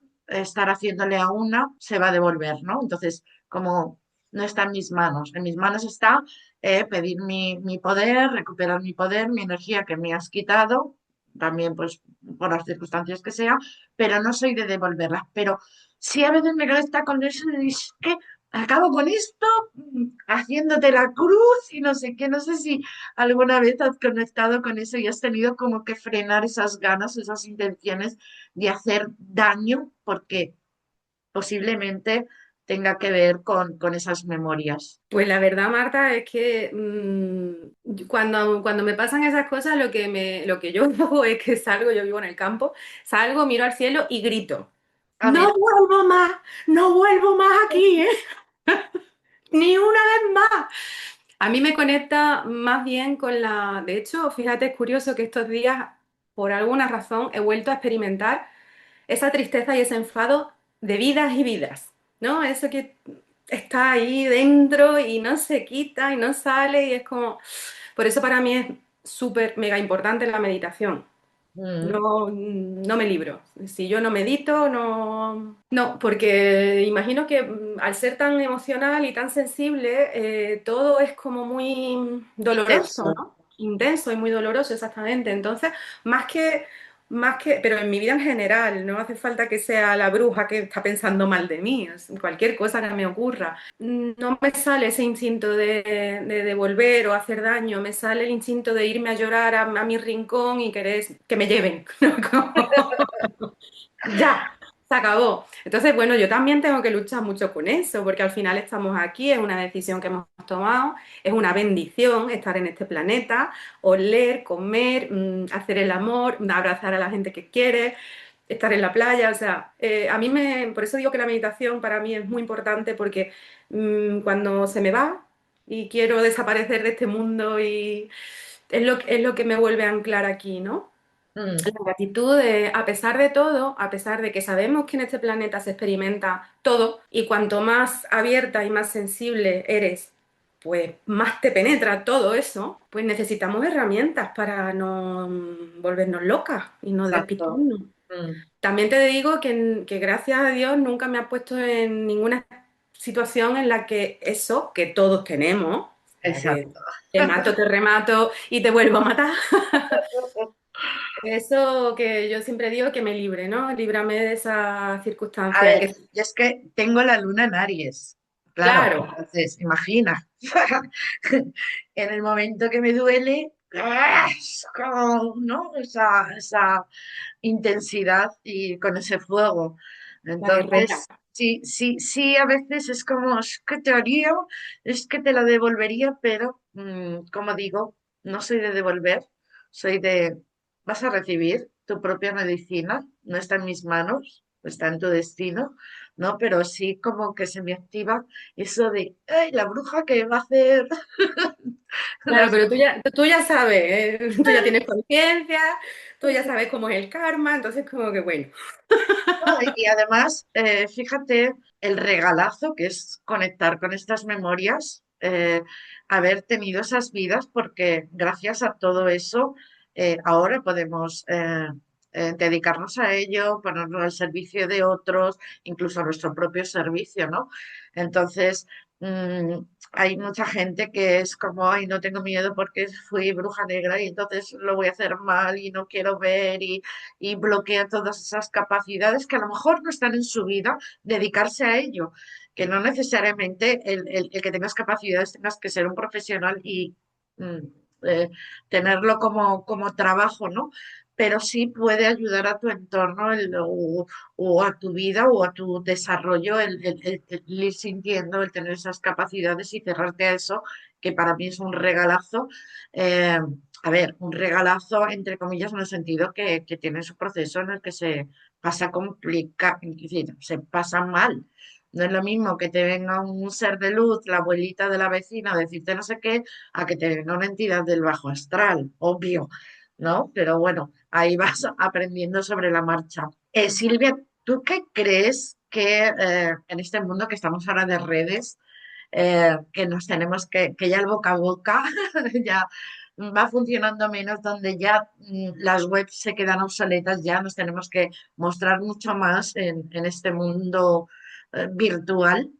haciéndole a una se va a devolver, ¿no? Entonces, como no está en mis manos está pedir mi poder, recuperar mi poder, mi energía que me has quitado, también pues por las circunstancias que sea, pero no soy de devolverlas. Pero sí a veces me conecta con eso de decir, que acabo con esto haciéndote la cruz y no sé qué, no sé si ¿alguna vez has conectado con eso y has tenido como que frenar esas ganas, esas intenciones de hacer daño? Porque posiblemente tenga que ver con esas memorias. Pues la verdad, Marta, es que cuando me pasan esas cosas, lo que yo hago es que salgo, yo vivo en el campo, salgo, miro al cielo y grito. Ah, No mira. vuelvo más, no vuelvo más aquí, ¿eh? Ni una vez más. A mí me conecta más bien con la... De hecho, fíjate, es curioso que estos días, por alguna razón, he vuelto a experimentar esa tristeza y ese enfado de vidas y vidas, ¿no? Eso que está ahí dentro y no se quita y no sale y es como... Por eso para mí es súper, mega importante la meditación. Mm, No, no me libro. Si yo no medito, no. No, porque imagino que al ser tan emocional y tan sensible, todo es como muy doloroso, intenso. ¿no? Intenso y muy doloroso, exactamente. Entonces, pero en mi vida en general, no hace falta que sea la bruja que está pensando mal de mí, cualquier cosa que me ocurra. No me sale ese instinto de devolver o hacer daño, me sale el instinto de irme a llorar a mi rincón y querer que me lleven. ¿No? Ya, se acabó. Entonces, bueno, yo también tengo que luchar mucho con eso, porque al final estamos aquí, es una decisión que hemos tomado, es una bendición estar en este planeta, oler, comer, hacer el amor, abrazar a la gente que quiere, estar en la playa, o sea, por eso digo que la meditación para mí es muy importante porque cuando se me va y quiero desaparecer de este mundo y es lo que me vuelve a anclar aquí, ¿no? La Mm, gratitud, a pesar de todo, a pesar de que sabemos que en este planeta se experimenta todo y cuanto más abierta y más sensible eres, pues más te penetra todo eso, pues necesitamos herramientas para no volvernos locas y no exacto. despistarnos. Mm, También te digo que gracias a Dios nunca me ha puesto en ninguna situación en la que eso que todos tenemos, o sea, que exacto. te mato, te remato y te vuelvo a matar. Eso que yo siempre digo que me libre, ¿no? Líbrame de esa A circunstancia. ver, yo es que tengo la luna en Aries, claro, Claro, entonces imagina, en el momento que me duele, ¡ah! Es como, ¿no? Esa intensidad y con ese fuego. la guerrera. Entonces, sí, sí, sí, a veces es como, es que te haría, es que te la devolvería, pero como digo, no soy de devolver, soy de, vas a recibir tu propia medicina, no está en mis manos, está en tu destino, ¿no? Pero sí como que se me activa eso de, ¡ay, la bruja que va a hacer Claro, las... pero tú ya sabes, tú ya tienes conciencia, tú ya sabes cómo es el karma, entonces como que bueno. Y además, fíjate el regalazo que es conectar con estas memorias, haber tenido esas vidas, porque gracias a todo eso, ahora podemos dedicarnos a ello, ponernos al servicio de otros, incluso a nuestro propio servicio, ¿no? Entonces, mm, hay mucha gente que es como, ay, no tengo miedo porque fui bruja negra y entonces lo voy a hacer mal y no quiero ver y bloquea todas esas capacidades que a lo mejor no están en su vida, dedicarse a ello, que no necesariamente el que tengas capacidades tengas que ser un profesional y mm, eh, tenerlo como trabajo, ¿no? Pero sí puede ayudar a tu entorno o a tu vida o a tu desarrollo el ir sintiendo, el tener esas capacidades y cerrarte a eso, que para mí es un regalazo. eh, a ver, un regalazo, entre comillas, en el sentido que tiene su proceso en el que se pasa complica, es decir, se pasa mal. No es lo mismo que te venga un ser de luz, la abuelita de la vecina, a decirte no sé qué, a que te venga una entidad del bajo astral, obvio, ¿no? Pero bueno, ahí vas aprendiendo sobre la marcha. Silvia, ¿tú qué crees que en este mundo que estamos ahora de redes, que nos tenemos que ya el boca a boca ya va funcionando menos, donde ya las webs se quedan obsoletas, ya nos tenemos que mostrar mucho más en este mundo virtual?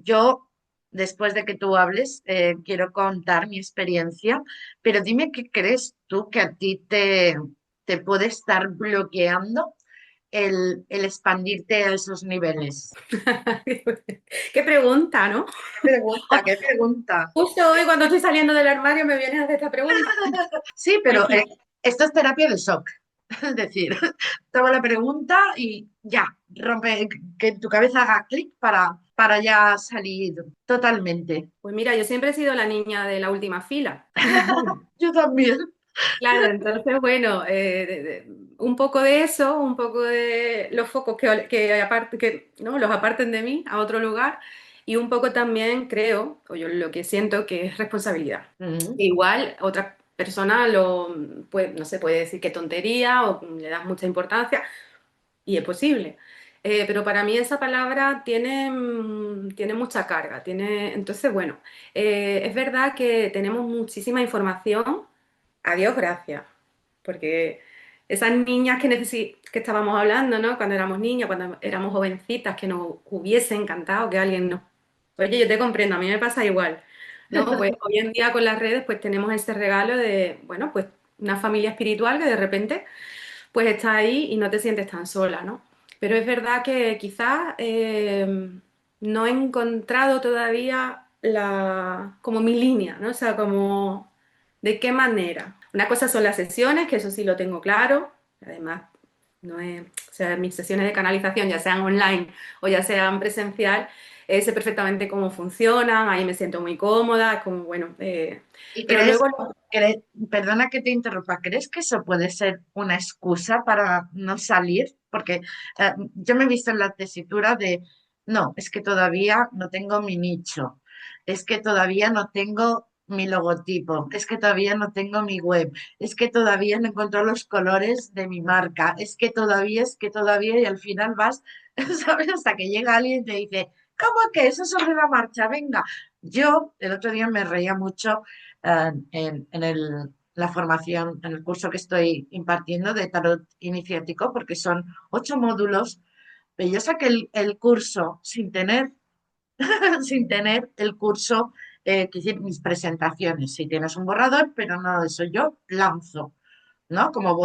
Yo, después de que tú hables, quiero contar mi experiencia, pero dime qué crees tú que a ti te puede estar bloqueando el expandirte a esos niveles. Qué pregunta, ¿no? ¿Qué pregunta? ¿Qué pregunta? Justo hoy cuando estoy saliendo del armario me vienes a hacer esta pregunta. Sí, Pues pero esto es terapia de shock. Es decir, toma la pregunta y ya, rompe, que tu cabeza haga clic para ya salir totalmente. Pues mira, yo siempre he sido la niña de la última fila. Yo también. Claro, entonces, bueno, un poco de eso, un poco de los focos que ¿no? los aparten de mí a otro lugar y un poco también creo, o yo lo que siento que es responsabilidad. Mm. Igual otra persona pues, no sé, puede decir que tontería o le das mucha importancia y es posible. Pero para mí esa palabra tiene mucha carga. Entonces, bueno, es verdad que tenemos muchísima información. A Dios gracias, porque esas niñas que estábamos hablando, ¿no? Cuando éramos niñas, cuando éramos jovencitas, que nos hubiese encantado que alguien nos... Oye, yo te comprendo, a mí me pasa igual, ¿no? Pues hoy en día con las redes pues tenemos este regalo de, bueno, pues una familia espiritual que de repente pues está ahí y no te sientes tan sola, ¿no? Pero es verdad que quizás no he encontrado todavía como mi línea, ¿no? O sea, como de qué manera. Una cosa son las sesiones, que eso sí lo tengo claro. Además, no es, o sea, mis sesiones de canalización, ya sean online o ya sean presencial, sé perfectamente cómo funcionan, ahí me siento muy cómoda, es como, bueno, ¿Y pero luego perdona que te interrumpa, crees que eso puede ser una excusa para no salir? Porque yo me he visto en la tesitura de, no, es que todavía no tengo mi nicho, es que todavía no tengo mi logotipo, es que todavía no tengo mi web, es que todavía no encuentro los colores de mi marca, es que todavía, y al final vas, ¿sabes? Hasta que llega alguien y te dice, ¿cómo que eso sobre la marcha? Venga. Yo el otro día me reía mucho la formación, en el curso que estoy impartiendo de tarot iniciático, porque son 8 módulos, pero yo saqué el curso sin tener, sin tener el curso, que decir, mis presentaciones. Si tienes un borrador, pero no eso, yo lanzo, ¿no? Como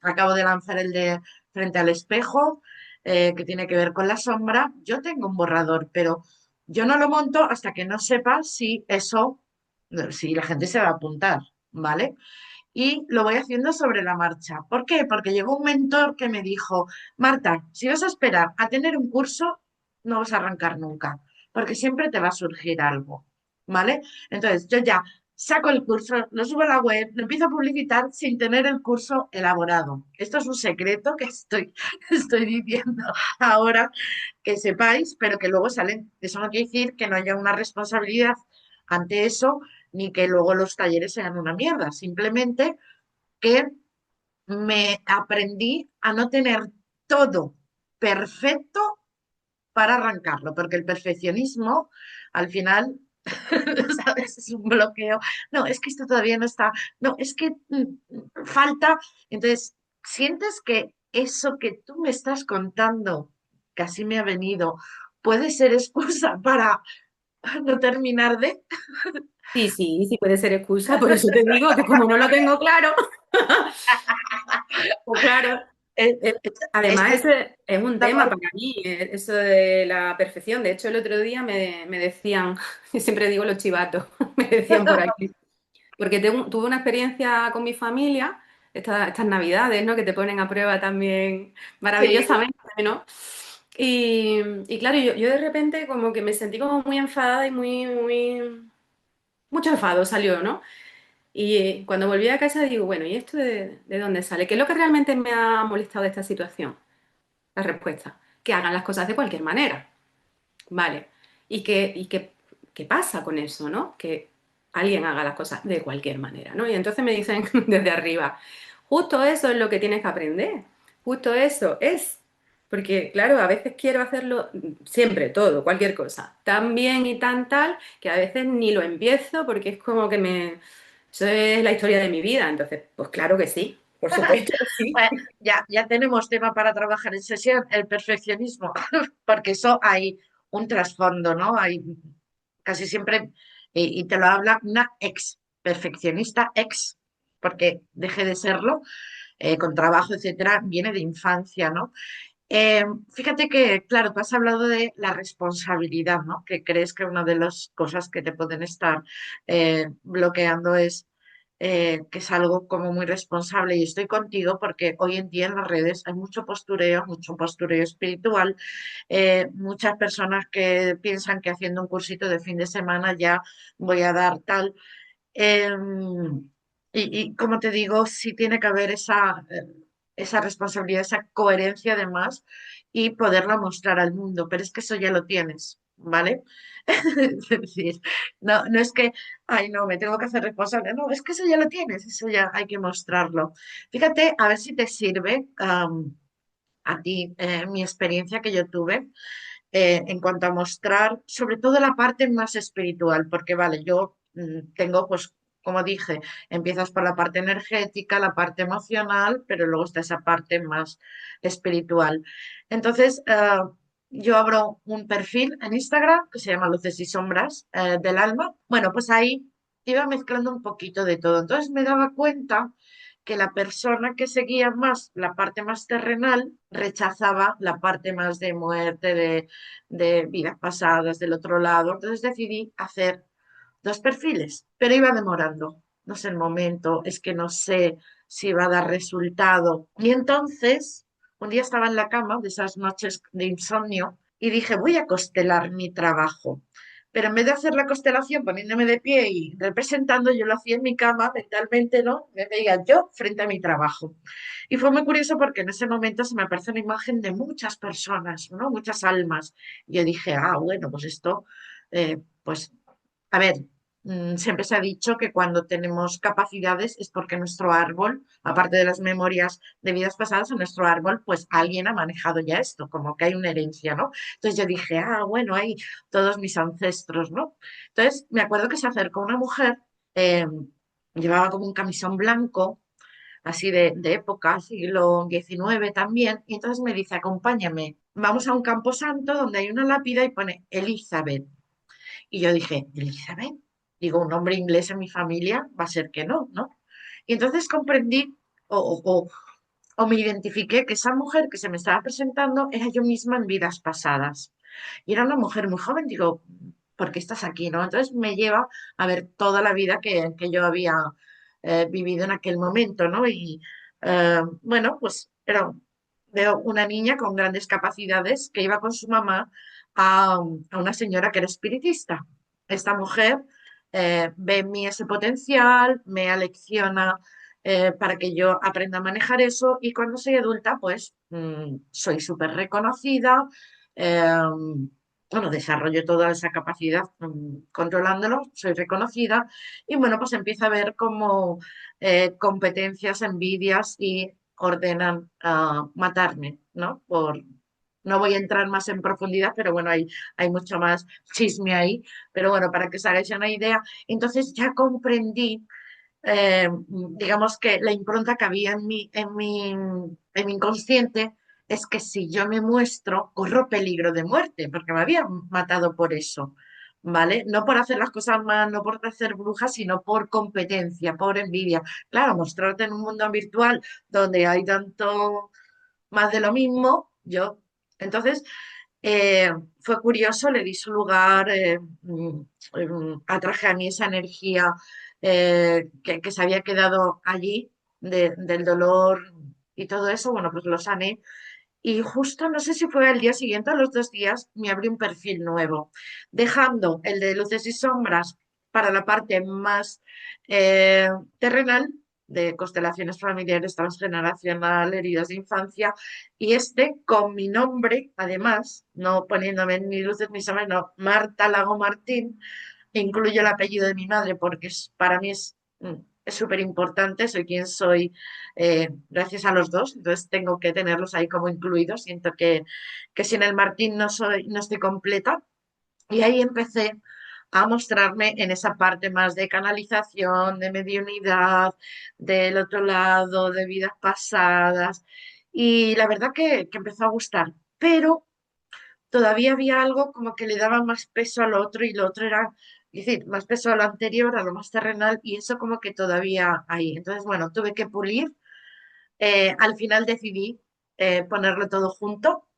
acabo de lanzar el de frente al espejo, que tiene que ver con la sombra, yo tengo un borrador, pero yo no lo monto hasta que no sepa si la gente se va a apuntar, ¿vale? Y lo voy haciendo sobre la marcha. ¿Por qué? Porque llegó un mentor que me dijo, Marta, si vas a esperar a tener un curso, no vas a arrancar nunca, porque siempre te va a surgir algo, ¿vale? Entonces, yo ya saco el curso, lo subo a la web, lo empiezo a publicitar sin tener el curso elaborado. Esto es un secreto que estoy diciendo ahora que sepáis, pero que luego salen. Eso no quiere decir que no haya una responsabilidad ante eso, ni que luego los talleres sean una mierda. Simplemente que me aprendí a no tener todo perfecto para arrancarlo, porque el perfeccionismo al final, ¿sabes? Es un bloqueo. No, es que esto todavía no está. No, es que falta. Entonces, sientes que eso que tú me estás contando, que así me ha venido, puede ser excusa para no terminar de... sí, sí, sí puede ser excusa, por eso te digo que como no lo tengo claro, pues claro. Eh, Eh, Además, Esto ese es un da tema para... para mí, eso de la perfección. De hecho, el otro día me decían, yo siempre digo los chivatos, me decían por aquí, porque tuve una experiencia con mi familia, estas navidades, ¿no? Que te ponen a prueba también Sí. maravillosamente, ¿no? Y claro, yo de repente como que me sentí como muy enfadada y mucho enfado salió, ¿no? Y cuando volví a casa digo, bueno, ¿y esto de dónde sale? ¿Qué es lo que realmente me ha molestado de esta situación? La respuesta, que hagan las cosas de cualquier manera, ¿vale? ¿Qué pasa con eso, no? Que alguien haga las cosas de cualquier manera, ¿no? Y entonces me dicen desde arriba, justo eso es lo que tienes que aprender, justo eso es. Porque, claro, a veces quiero hacerlo siempre, todo, cualquier cosa, tan bien y tan tal, que a veces ni lo empiezo porque es como que eso es la historia de mi vida. Entonces, pues claro que sí, por supuesto que sí. Bueno, ya tenemos tema para trabajar en sesión, el perfeccionismo, porque eso hay un trasfondo, ¿no? Hay casi siempre, y te lo habla una ex perfeccionista, ex, porque deje de serlo, con trabajo, etcétera, viene de infancia, ¿no? Fíjate que, claro, tú has hablado de la responsabilidad, ¿no? Que crees que una de las cosas que te pueden estar bloqueando es que es algo como muy responsable y estoy contigo porque hoy en día en las redes hay mucho postureo espiritual, muchas personas que piensan que haciendo un cursito de fin de semana ya voy a dar tal. Y como te digo, sí tiene que haber esa responsabilidad, esa coherencia además y poderla mostrar al mundo, pero es que eso ya lo tienes, ¿vale? Es decir, no es que, ay, no, me tengo que hacer responsable, no, es que eso ya lo tienes, eso ya hay que mostrarlo. Fíjate, a ver si te sirve a ti mi experiencia que yo tuve en cuanto a mostrar sobre todo la parte más espiritual, porque vale, yo tengo pues, como dije, empiezas por la parte energética, la parte emocional, pero luego está esa parte más espiritual. Entonces, yo abro un perfil en Instagram que se llama Luces y Sombras del Alma. Bueno, pues ahí iba mezclando un poquito de todo. Entonces me daba cuenta que la persona que seguía más la parte más terrenal rechazaba la parte más de muerte, de vidas pasadas del otro lado. Entonces decidí hacer dos perfiles, pero iba demorando. No sé el momento, es que no sé si va a dar resultado. Y entonces, un día estaba en la cama de esas noches de insomnio y dije, voy a constelar mi trabajo. Pero en vez de hacer la constelación poniéndome de pie y representando, yo lo hacía en mi cama mentalmente, ¿no? Me veía yo frente a mi trabajo. Y fue muy curioso porque en ese momento se me apareció una imagen de muchas personas, ¿no? Muchas almas. Y yo dije, ah, bueno, pues esto, pues a ver, siempre se ha dicho que cuando tenemos capacidades es porque nuestro árbol, aparte de las memorias de vidas pasadas, en nuestro árbol, pues alguien ha manejado ya esto, como que hay una herencia, ¿no? Entonces yo dije, ah, bueno, hay todos mis ancestros, ¿no? Entonces me acuerdo que se acercó una mujer, eh, llevaba como un camisón blanco, así de época, siglo XIX también, y entonces me dice, acompáñame, vamos a un camposanto donde hay una lápida y pone Elizabeth. Y yo dije, Elizabeth, digo, un nombre inglés en mi familia va a ser que no, ¿no? Y entonces comprendí o, o- o- o me identifiqué que esa mujer que se me estaba presentando era yo misma en vidas pasadas. Y era una mujer muy joven, digo, ¿por qué estás aquí, no? Entonces me lleva a ver toda la vida que yo había vivido en aquel momento, ¿no? Y bueno, pues veo una niña con grandes capacidades que iba con su mamá a una señora que era espiritista. Esta mujer ve en mí ese potencial, me alecciona para que yo aprenda a manejar eso y cuando soy adulta, pues soy súper reconocida, eh, bueno, desarrollo toda esa capacidad controlándolo, soy reconocida y bueno, pues empieza a ver como competencias, envidias y ordenan matarme, ¿no? No voy a entrar más en profundidad, pero bueno, hay mucho más chisme ahí, pero bueno, para que os hagáis una idea, entonces ya comprendí digamos que la impronta que había en mi inconsciente es que si yo me muestro, corro peligro de muerte, porque me habían matado por eso, ¿vale? No por hacer las cosas mal, no por hacer brujas, sino por competencia, por envidia. Claro, mostrarte en un mundo virtual donde hay tanto más de lo mismo, yo. Entonces, fue curioso, le di su lugar, atraje a mí esa energía que se había quedado allí del dolor y todo eso, bueno, pues lo sané. Y justo, no sé si fue al día siguiente o a los 2 días, me abrí un perfil nuevo, dejando el de luces y sombras para la parte más eh, terrenal, de constelaciones familiares, transgeneracional, heridas de infancia, y este con mi nombre, además, no poniéndome ni luces ni sombras, no, Marta Lago Martín, incluyo el apellido de mi madre porque para mí es súper importante, soy quien soy gracias a los dos, entonces tengo que tenerlos ahí como incluidos, siento que sin el Martín no estoy completa. Y ahí empecé a mostrarme en esa parte más de canalización, de mediunidad, del otro lado, de vidas pasadas. Y la verdad que empezó a gustar, pero todavía había algo como que le daba más peso a lo otro y lo otro era, es decir, más peso a lo anterior, a lo más terrenal y eso como que todavía ahí. Entonces, bueno, tuve que pulir. Al final decidí ponerlo todo junto.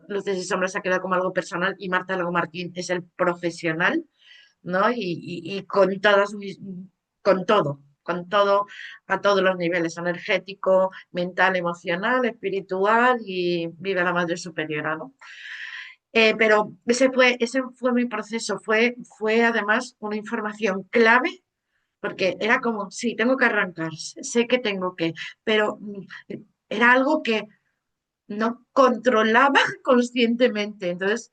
Luces y Sombras se ha quedado como algo personal y Marta Lago Martín es el profesional, ¿no? Y con con todo. con todo, a todos los niveles, energético, mental, emocional, espiritual y vive la madre superiora, ¿no? Pero ese fue mi proceso, fue además una información clave porque era como, sí, tengo que arrancar, sé que tengo que, pero era algo que no controlaba conscientemente. Entonces,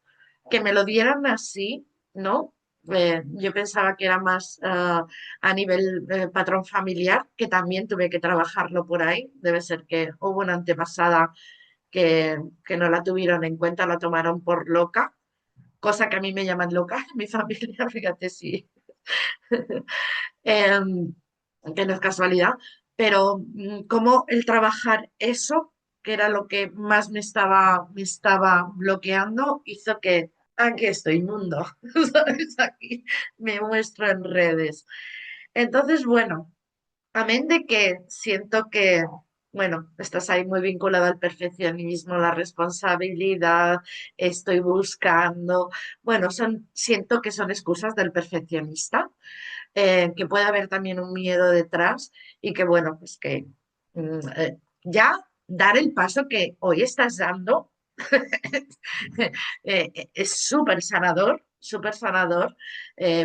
que me lo dieran así, ¿no? Yo pensaba que era más a nivel patrón familiar, que también tuve que trabajarlo por ahí. Debe ser que hubo una antepasada que no la tuvieron en cuenta, la tomaron por loca, cosa que a mí me llaman loca en mi familia, fíjate si, em, que no es casualidad, pero como el trabajar eso, que era lo que más me estaba bloqueando, hizo que aquí estoy, mundo, ¿sabes? Aquí me muestro en redes. Entonces, bueno, amén de que siento que, bueno, estás ahí muy vinculada al perfeccionismo, la responsabilidad, estoy buscando, bueno, siento que son excusas del perfeccionista, que puede haber también un miedo detrás y que, bueno, pues que ya dar el paso que hoy estás dando es súper sanador,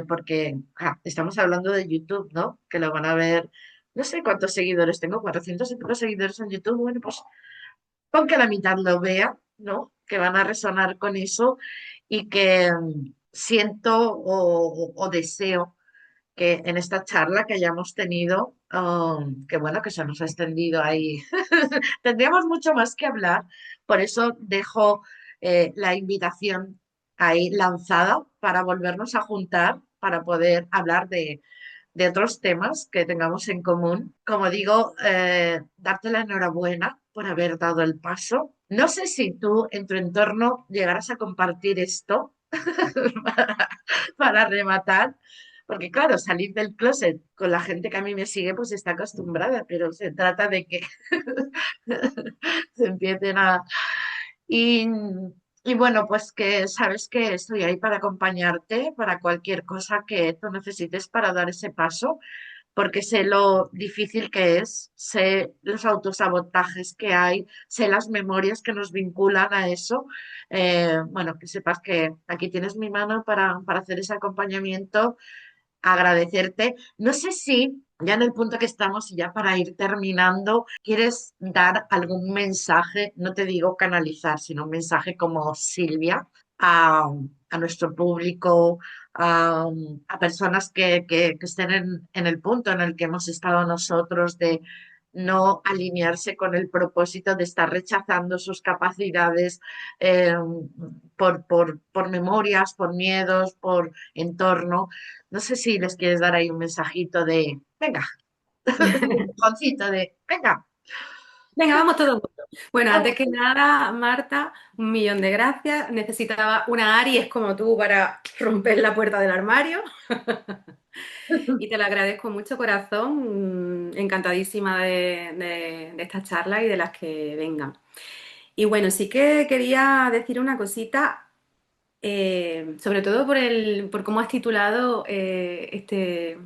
porque estamos hablando de YouTube, ¿no? Que lo van a ver, no sé cuántos seguidores tengo, 400 y pico seguidores en YouTube, bueno, pues con que la mitad lo vea, ¿no? Que van a resonar con eso y que siento o deseo que en esta charla que hayamos tenido, que bueno, que se nos ha extendido ahí, tendríamos mucho más que hablar, por eso dejo la invitación ahí lanzada para volvernos a juntar, para poder hablar de otros temas que tengamos en común. Como digo, darte la enhorabuena por haber dado el paso. No sé si tú en tu entorno llegarás a compartir esto para, para rematar, porque claro, salir del closet con la gente que a mí me sigue pues está acostumbrada, pero se trata de que se empiecen a... Y, y bueno, pues que sabes que estoy ahí para acompañarte, para cualquier cosa que tú necesites para dar ese paso, porque sé lo difícil que es, sé los autosabotajes que hay, sé las memorias que nos vinculan a eso. Bueno, que sepas que aquí tienes mi mano para hacer ese acompañamiento, agradecerte. No sé si ya en el punto que estamos y ya para ir terminando, ¿quieres dar algún mensaje? No te digo canalizar, sino un mensaje como Silvia a nuestro público, a personas que estén en el punto en el que hemos estado nosotros de no alinearse con el propósito de estar rechazando sus capacidades eh, por memorias, por miedos, por entorno. No sé si les quieres dar ahí un mensajito de, venga, un empujoncito de, venga, Venga, vamos todos juntos. Bueno, vamos. antes que nada, Marta, 1 millón de gracias. Necesitaba una Aries como tú para romper la puerta del armario y te lo agradezco mucho, corazón. Encantadísima de esta charla y de las que vengan. Y bueno, sí que quería decir una cosita, sobre todo por cómo has titulado este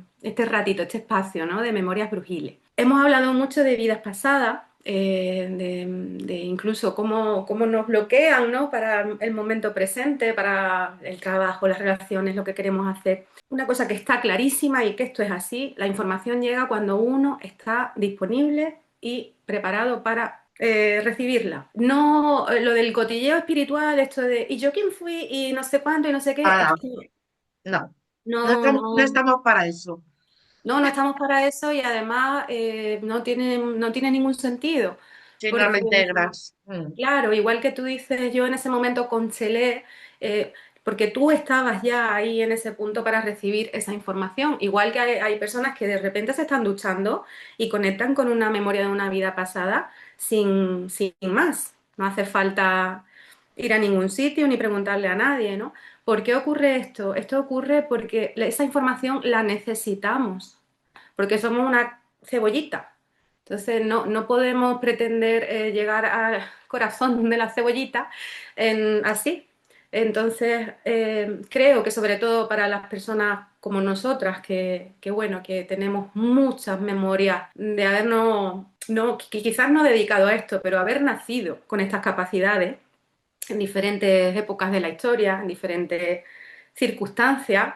ratito, este espacio, ¿no? De Memorias Brujiles. Hemos hablado mucho de vidas pasadas, de incluso cómo nos bloquean, ¿no? Para el momento presente, para el trabajo, las relaciones, lo que queremos hacer. Una cosa que está clarísima y que esto es así, la información llega cuando uno está disponible y preparado para recibirla. No, lo del cotilleo espiritual, esto de ¿y yo quién fui? Y no sé cuánto y no sé qué, es Ah, que no, no, no no, estamos para eso. no estamos para eso y además no tiene ningún sentido. Si no lo Porque, integras. claro, igual que tú dices, yo en ese momento congelé, porque tú estabas ya ahí en ese punto para recibir esa información. Igual que hay personas que de repente se están duchando y conectan con una memoria de una vida pasada sin más. No hace falta ir a ningún sitio ni preguntarle a nadie, ¿no? ¿Por qué ocurre esto? Esto ocurre porque esa información la necesitamos, porque somos una cebollita. Entonces no podemos pretender llegar al corazón de la cebollita así. Entonces, creo que sobre todo para las personas como nosotras, bueno, que tenemos muchas memorias de habernos, no, que quizás no dedicado a esto, pero haber nacido con estas capacidades en diferentes épocas de la historia, en diferentes circunstancias,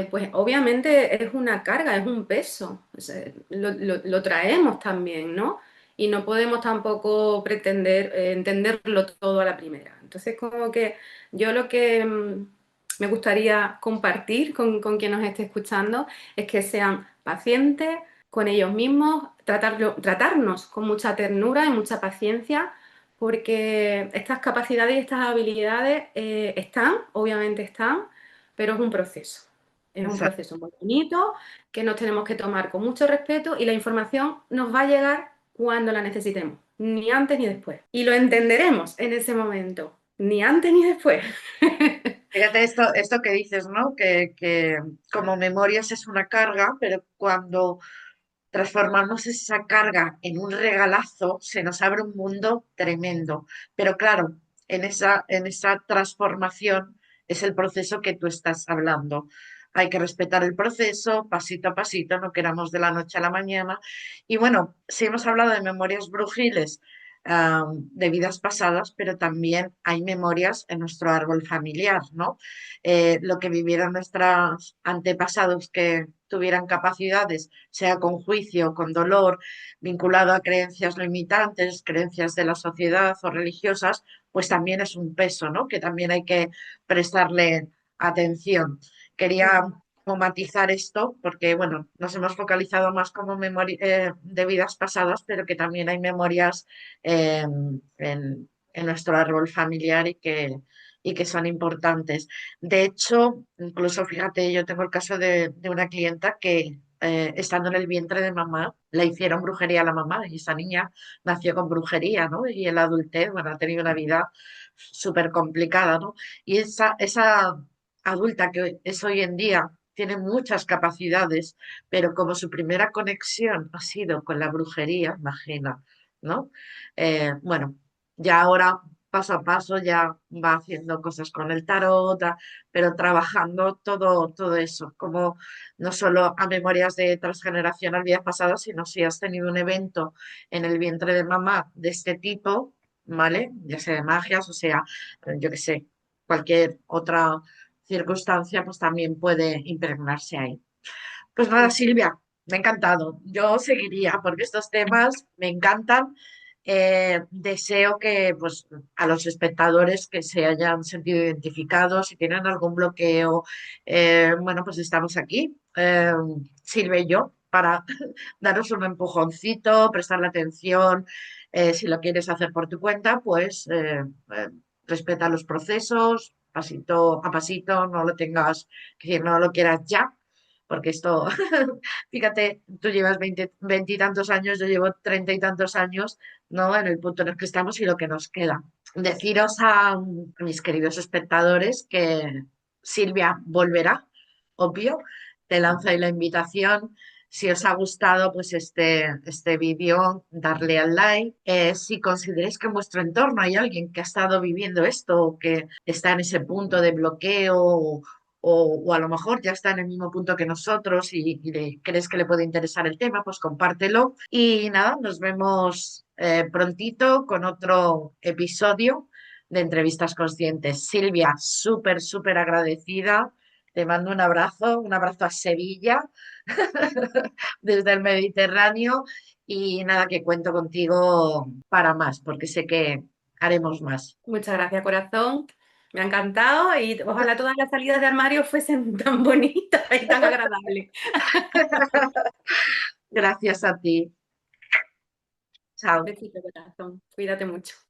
pues obviamente es una carga, es un peso, o sea, lo traemos también, ¿no? Y no podemos tampoco pretender entenderlo todo a la primera. Entonces, como que yo lo que me gustaría compartir con quien nos esté escuchando es que sean pacientes con ellos mismos, tratarnos con mucha ternura y mucha paciencia porque estas capacidades y estas habilidades están, obviamente están, pero es un proceso. Es un Exacto. proceso muy bonito que nos tenemos que tomar con mucho respeto y la información nos va a llegar cuando la necesitemos, ni antes ni después. Y lo entenderemos en ese momento, ni antes ni después. Fíjate esto que dices, ¿no? Que como memorias es una carga, pero cuando transformamos esa carga en un regalazo, se nos abre un mundo tremendo. Pero claro, en esa transformación es el proceso que tú estás hablando. Hay que respetar el proceso, pasito a pasito, no queramos de la noche a la mañana. Y bueno, sí hemos hablado de memorias brujiles, de vidas pasadas, pero también hay memorias en nuestro árbol familiar, ¿no? Lo que vivieron nuestros antepasados que tuvieran capacidades, sea con juicio, con dolor, vinculado a creencias limitantes, creencias de la sociedad o religiosas, pues también es un peso, ¿no? Que también hay que prestarle atención. Quería como matizar esto porque, bueno, nos hemos focalizado más como memoria de vidas pasadas, pero que también hay memorias en nuestro árbol familiar y que son importantes. De hecho, incluso fíjate, yo tengo el caso de una clienta que estando en el vientre de mamá, le hicieron brujería a la mamá y esa niña nació con brujería, ¿no? Y en la adultez, bueno, ha tenido una vida súper complicada, ¿no? Y esa adulta que es hoy en día tiene muchas capacidades, pero como su primera conexión ha sido con la brujería, imagina, ¿no? Bueno, ya ahora paso a paso ya va haciendo cosas con el tarot, pero trabajando todo eso, como no solo a memorias de transgeneracional días pasados, sino si has tenido un evento en el vientre de mamá de este tipo, ¿vale? Ya sea de magias, o sea, yo qué sé, cualquier otra circunstancia, pues también puede impregnarse ahí. Pues nada, Silvia, me ha encantado. Yo seguiría porque estos temas me encantan. Deseo que pues, a los espectadores que se hayan sentido identificados, si tienen algún bloqueo, bueno, pues estamos aquí, Silvia y yo, para daros un empujoncito, prestarle atención. Si lo quieres hacer por tu cuenta, pues respeta los procesos, pasito a pasito, no lo tengas, que decir, no lo quieras ya, porque esto, fíjate, tú llevas 20 y tantos años, yo llevo 30 y tantos años, ¿no? En el punto en el que estamos y lo que nos queda. Deciros a mis queridos espectadores que Silvia volverá, obvio, te lanzo ahí la invitación. Si os ha gustado pues este vídeo, darle al like. Si consideráis que en vuestro entorno hay alguien que ha estado viviendo esto o que está en ese punto de bloqueo o a lo mejor ya está en el mismo punto que nosotros y crees que le puede interesar el tema, pues compártelo. Y nada, nos vemos prontito con otro episodio de Entrevistas Conscientes. Silvia, súper agradecida. Te mando un abrazo a Sevilla desde el Mediterráneo y nada, que cuento contigo para más, porque sé que haremos más. Muchas gracias, corazón. Me ha encantado y ojalá todas las salidas de armario fuesen tan bonitas y tan agradables. Gracias a ti. Chao. Besito, corazón. Cuídate mucho.